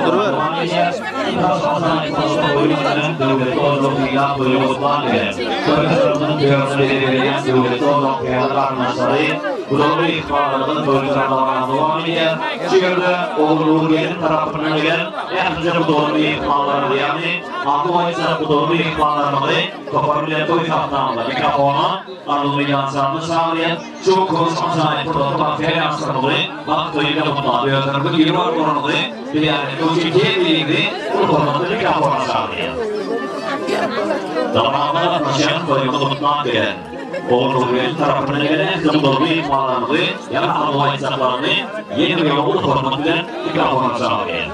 Devlet oğlukuyla toyuluklar gelir. Toyuluklarının görünü belirleyen devlet oğlukuyla arkadaşları, bu doğru ihbarlarının toyuluklar damarağımda devam ediyor. Şehirde oğluluğu gelin tarafından gelen, yakınca bu doğru ihbarları yani, Altı ayısa bu doğru ihbarlarını toparlayan toy kaptanında mikrofona aralığını yansıranını sağlayan şu konuşma sahip protokol felansırını bak toyuyla mutlu gözlerinde bir var oranını bir yani Türkiye bilgi bu konuda mikrofona sağlayan. Zamanında yaklaşan toyuyla mutlu gelen oğluluğun tarafından gelen bu doğru ihbarlarını yani altı ayısaklarını yeni bir yolu konuda mikrofona sağlayan.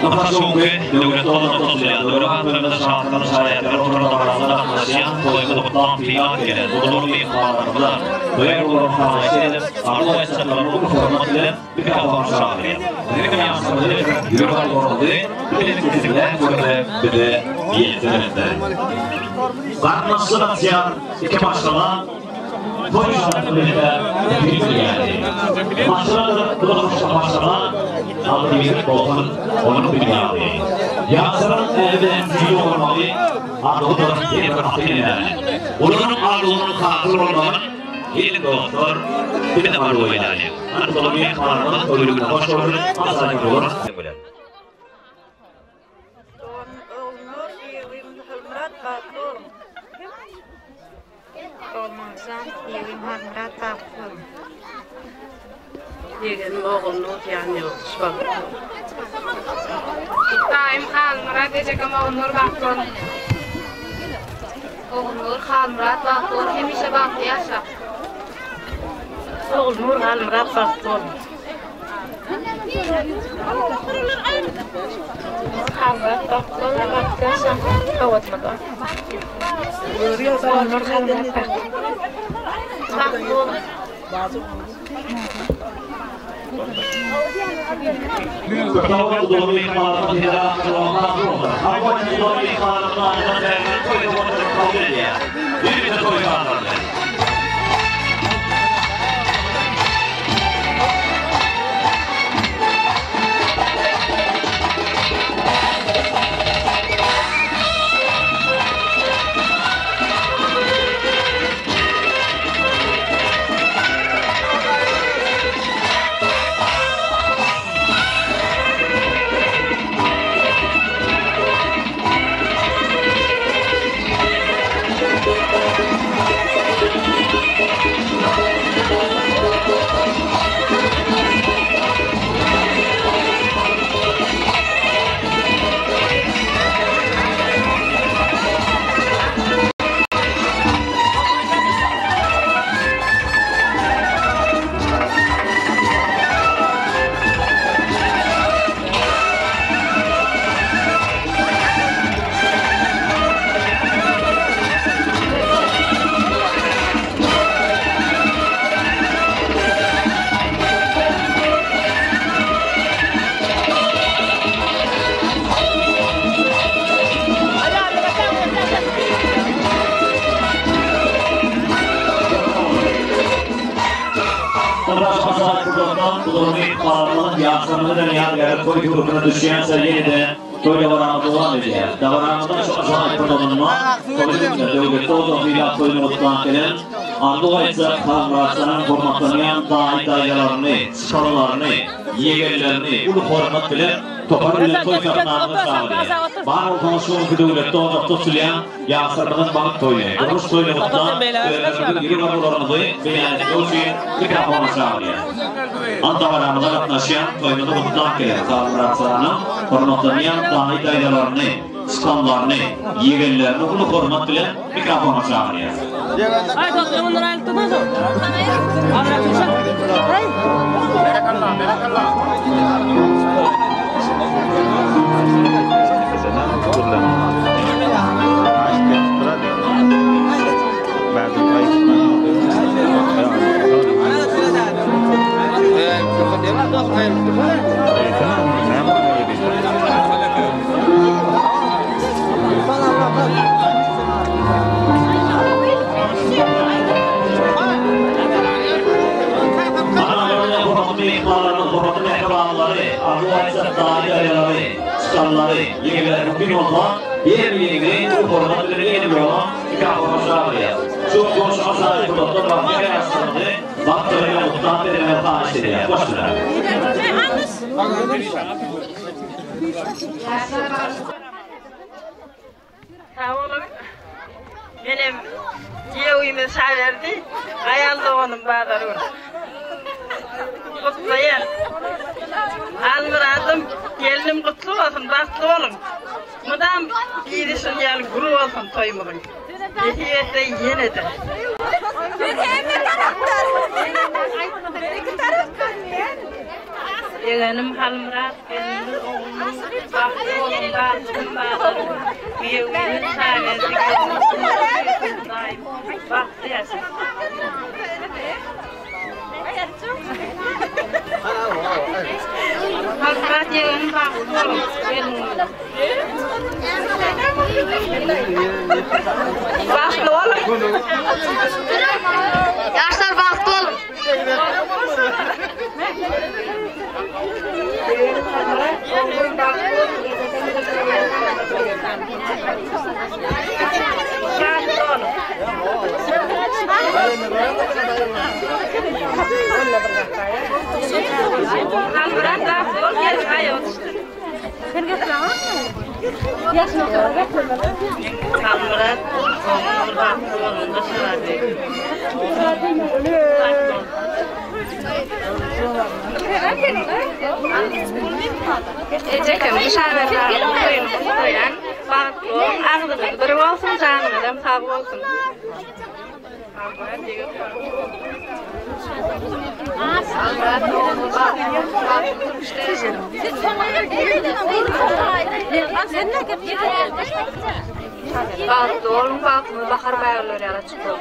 Nafasonke devlet topluluğu doğru bölümde saatlerin sayesinde oturan aralarında anlaşılan koyma toplam filan gelen bulunur imkanlarında böyle olan faaliyetler arzu etseklerini bu formatla bir kafam sağlıyor. Benim yansımadı yürüyen oldu benim kesinlikle böyle bir de yetenekler. Karnası nasıl iki başlama Koyuşlar birlikte yapıyoruz yani. Maçlarda kılıçlı başlama aldı bir bolsun onun bir yapı. Yansıran evden büyük olmalı adı da bir hakkıyla. Onun ardından katıl olmanın ilk doktor bir de var o yani. Anadolu'ya varmanın ölümüne hoş olur, asayı olur. Olmazsan evim hamrat taptım. Yeğenim oğlunu yani yokuşbak. Daim Halmurat ejegem oğlunur baktın. Oğlunur Halmurat baktın, hemişe baktı yaşa. Oğlunur Halmurat baktın. Halmurat baktın, baktı yaşa. Kavatmadan. Oğlunur Halmurat baktın. Kau dulu ikhlas tidak terlalu aku dulu ikhlas dan kau itu kau dia. Ini itu kau ikhlas. Yansımadan yer koy kuruna düşen seviyede böyle varamada olan ediyor. Davranmadan çok azal kurulunma, koyduğunda devlet olduğu bir yaptığını mutlan gelen, andığı etse kavraçların formatlanan dayılarını, skalalarını, yeğerlerini, ulu format bile toparlayan toylarını sağlıyor. Var olduğunu şu devlette olduğu tutulayan yansımadan balık toyunu. Durmuş toyunu mutlan, yürü kapılarını beyan ediyor ki bir kapılarını sağlıyor. Antavaramızda katnaşıyan toyunu mutlan gelen kavraçlarını, formatlanan dayılarını, skamlarını, yeğerlerini, ulu format bile bir kapılarını sağlıyor. Ay doktor bunları ayıktınız mı? Avrat uşak. Berakallah, berakallah. Skalları, yeğenler mümkün olma, yer yeğenleri bu formatları yeni bir olan bir kavramı sağlıyor. Çok konuşma sahibi doktor Rahmiye Aslan'ı baktığıyla mutlu edilen faiz ediyor. Başlayalım. Oğlum, benim diyevimi sayardı, ayalda onun bağları var. Kutlayın. Almıradım, gelinim kutlu olsun, baktı olun. Mıdam gidisin yani guru olsun toyumurun. Yediyette yine de. Yeğenim Halmurat, gelinimiz oğlumuz, baktı oğlum, bazım bağları, büyüğünün sayesi, gelinimiz daim, baktı yaşasın. Halmurat yeğenim baktı oğlum, gelinimiz. Baktı oğlum. Yaşlar baktı oğlum. Ecek'im dışarıda koyan baklı ağzını bir olsun canını da sağ olsun. Baklı oğlum baklı bakar bayırlar yana çıkıyor.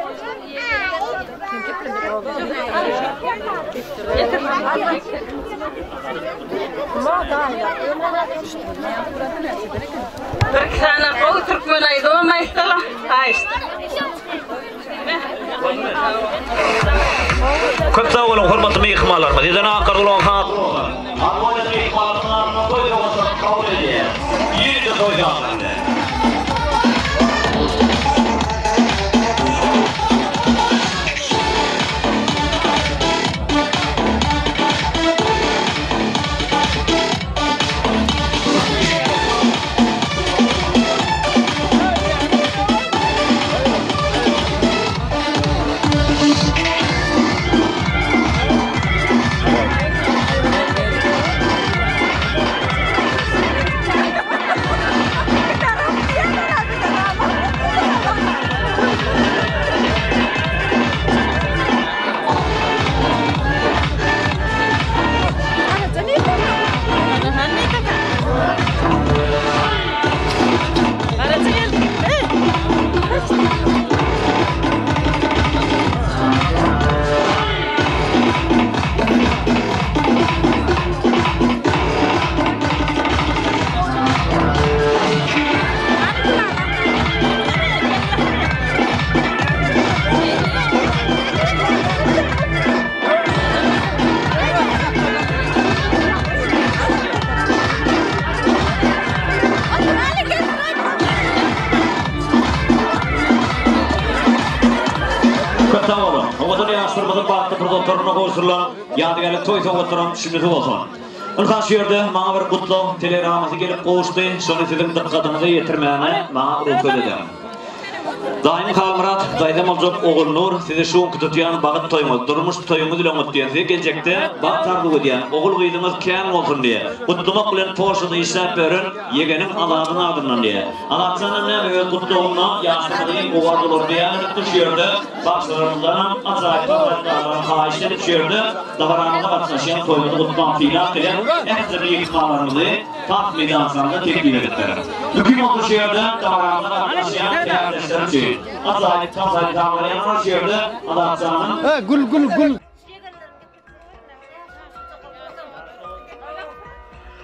Türkçe'nin o Türkmenaydı o mayıstalı. Hayır. Köp sağ olun hurmatly mehmanlarımız. Ýa-da akyrdylan hat. Almanya mehmanlaryna toýda kabul edýär. Ýerde toýda. Ýadygarlyk toýsa oturan düşünmesi bolsun. Ylhaş ýerde maňa bir gutlu telegramasy gelip goşdy. Şonu sizin dikkatinizi ýetirmäni maňa ruhsat edem. Daim Halmurat, daýdam boljak oğul Nur, sizi şu tutýan bagyt toýmaz, durmuş toýuňyz bilen ötýänse geljekde bagtarlyk edýän oğul gyýdyňyz kän bolsun diýe. Gutlumak bilen poşady işläp berin, ýegenin aladyny adyndan diýe. Alatsana näme we gutlugyna ýaşlygy gowardylar diýen düşýärde, başlaryndan azaýatlar haýyşlar düşýärde, dawaramyza gatnaşýan toýmady gutlan filan bilen ähli ýyklamalarymyzy tak meydançlarynda teklip etdiler. Bugün bu şeýerde dawaramyza gatnaşýan ýerleşdirýär. Azaýat taýdawaryň şeýerde alatsanyň gul.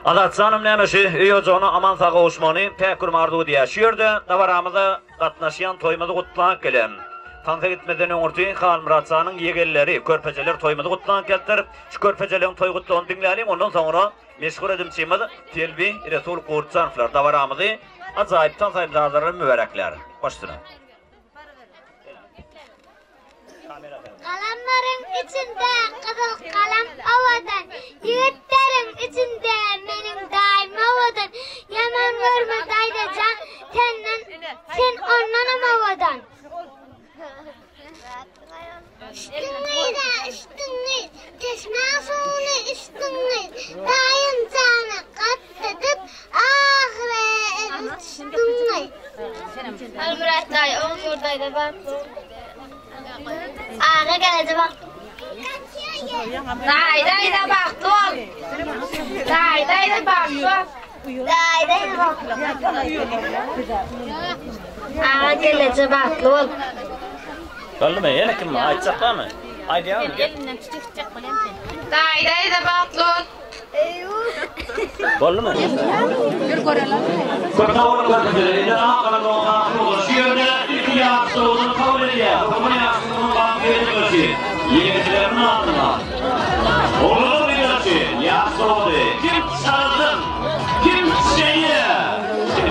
Alatsanım nämeşi öýjony aman saga Osmany täkür mardy diýär. Şeýerde dawaramyza gatnaşýan toýmady gutlan gelen. Tansa gitmeden öňürti Halmuratçanyň ýegelleri, körpejeler toýmady gutlan keltir. Şu körpejelerin toý gutlagyny dinläýälim, ondan soňra meşgul edimçimiz Telbi Resul Qurtsanflar dawaramyzy ajaýyp tansaýdalary müberekler. Başdylar. Kalamların içinde kızıl kalam havadan, yiğitlerin içinde benim daim havadan. Yaman vurma daydacan, sen onlanam havadan. Üstünüz, teşme sonu üstünüz, daim canı katladıp, ahire üstünüz. Halmurat dayı, oğul yurdaydı bak. Ağa geledi bak. Đây đây là bạc tuông. Đây là bạc tuông. Đây là bạc tuông. Cái này là bạc tuông. Còn là mẹ cái mà chắc lắm à. Ai đéo được. Đây là bạc tuông. Còn là mẹ. Còn đâu là cái gì đó còn nó không xuyên đấy. Thì à số nó không được gì. Không phải nó làm cái gì. ये करना था और भी अच्छे या सोते किम साधन किम चाहिए किम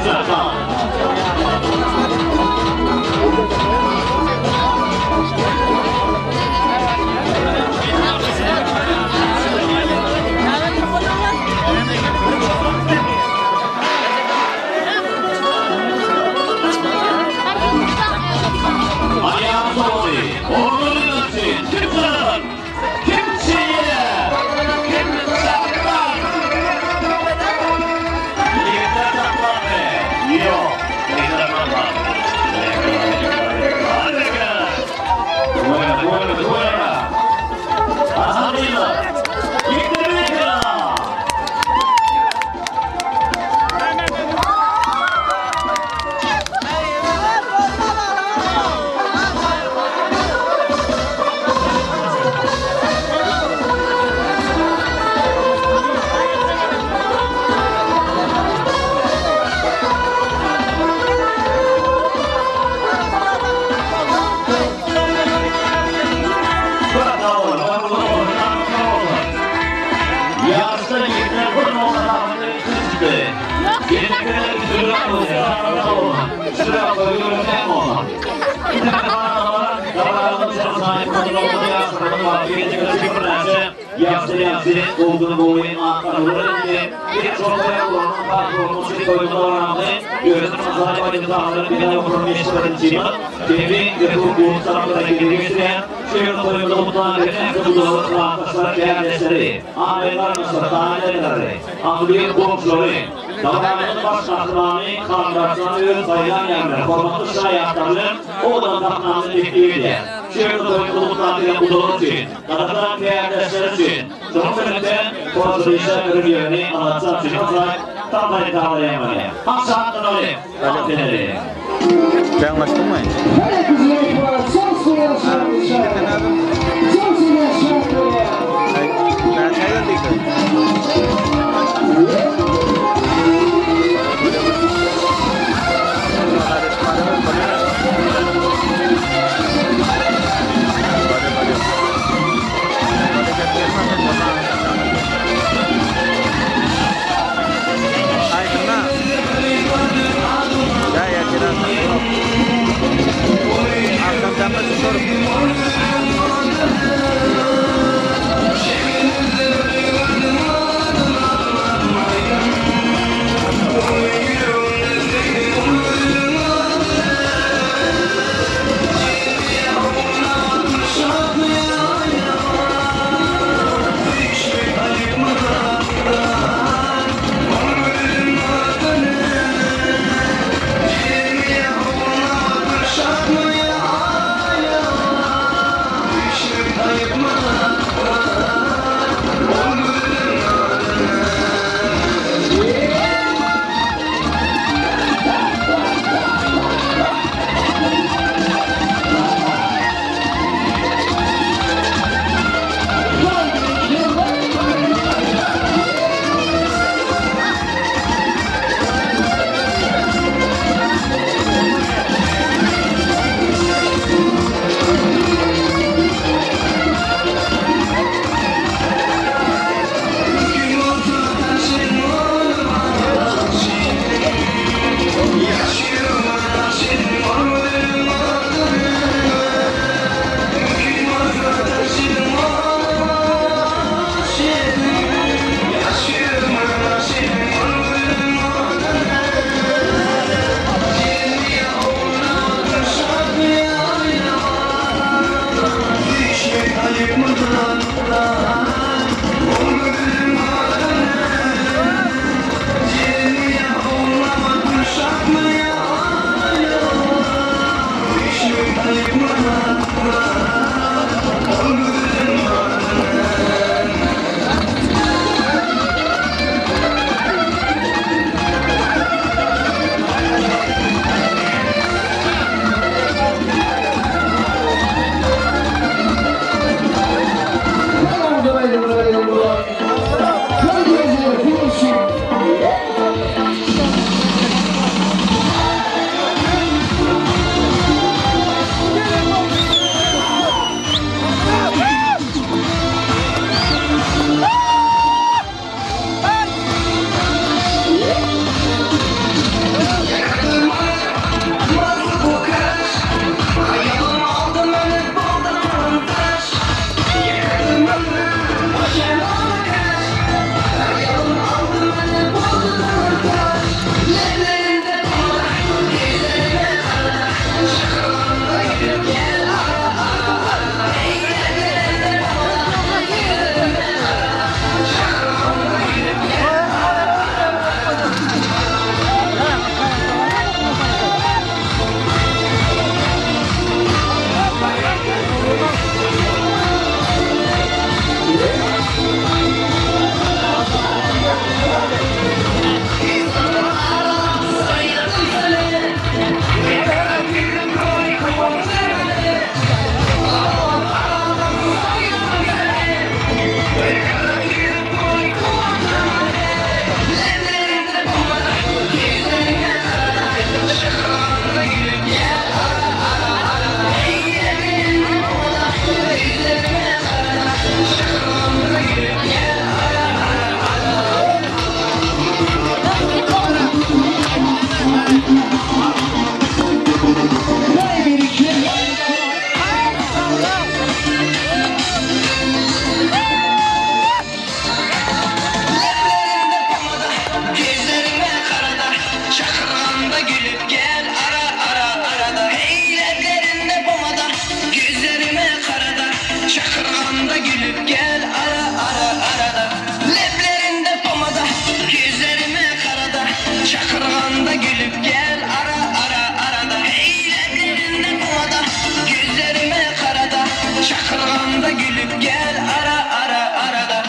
gülüp gel arada.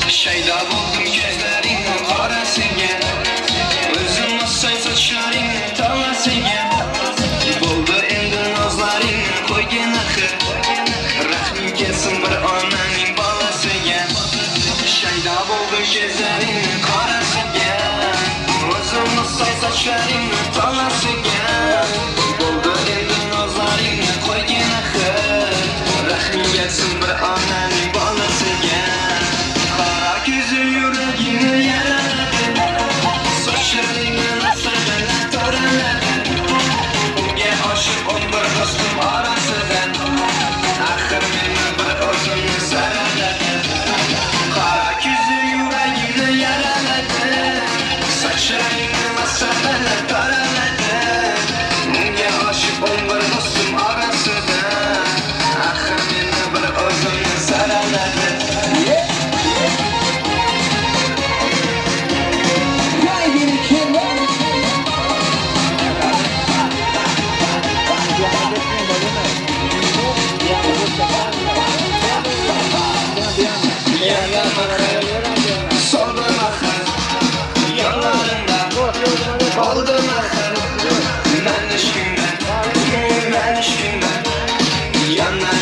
Şeyda buldum gözlerinin arasıga, özüm asay saçlarının talasıga. Buldu endi nazlarının koygen axir, rahmim kelsin bir onaning balasiga. Şeyda buldum gözlerinin arasıga, özüm asay saçlarının talasıga. Buldu endi nazlarının koygen axir, rahmim kelsin bir onaning balasiga. Gözü yüreğini yaraladı, saçlarını nasırdan töreladı. Unga aşık on bir dostum arasından, axir meni bir o'zini saraladı. Qara gözü yüreğini yaraladı, saçlarını nasırdan töreladı. Unga aşık on bir dostum arasından, axir meni bir o'zini saraladı. Soldan axir, yanlarından oldim axir. Men ishqingdan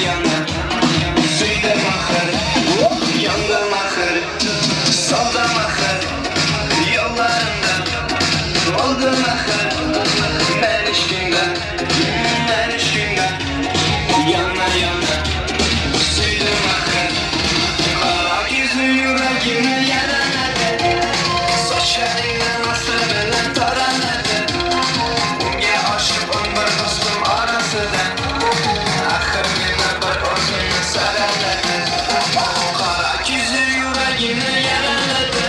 yana suydim axir, yandim axir. Soldan axir, yanlarından oldim axir. Men ishqingdan yana suydim axir. Qara ko'zi yuragimni yaraladı, saçlarını nasırdan töreladı. Unga aşık on bir dostum arasından, axir meni bir o'zini saraladı. Qara ko'zi yuragimni yaraladı,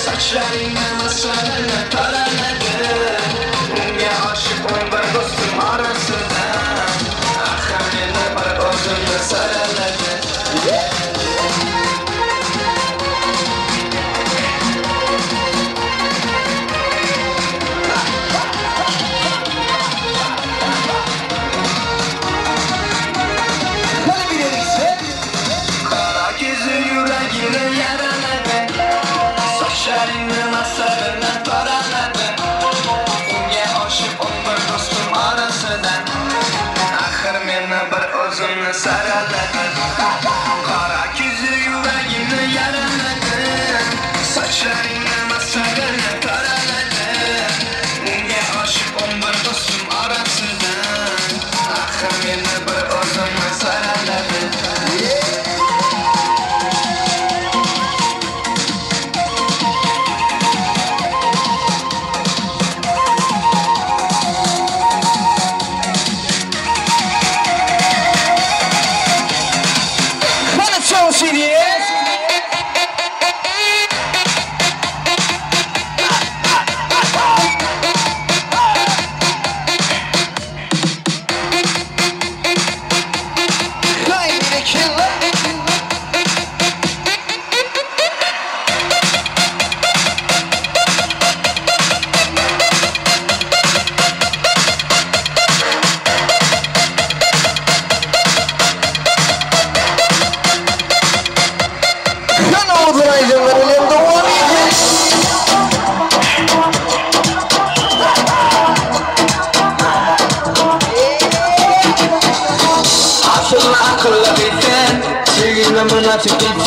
saçlarını nasırdan töreladı. Unga aşık on bir dostum arasından, axir meni bir o'zini saraladı. Qara ko'zi yuragini yaraladı, saçlarını nasırdan töreladı. Unga aşık on bir dostum arasından, axir meni bir o'zini saraladı. Qara ko'zi yuragini yaraladı, saçlarını nasırdan töreladı. Unga aşık on bir dostum arasından, axir meni bir o'zini saraladı. To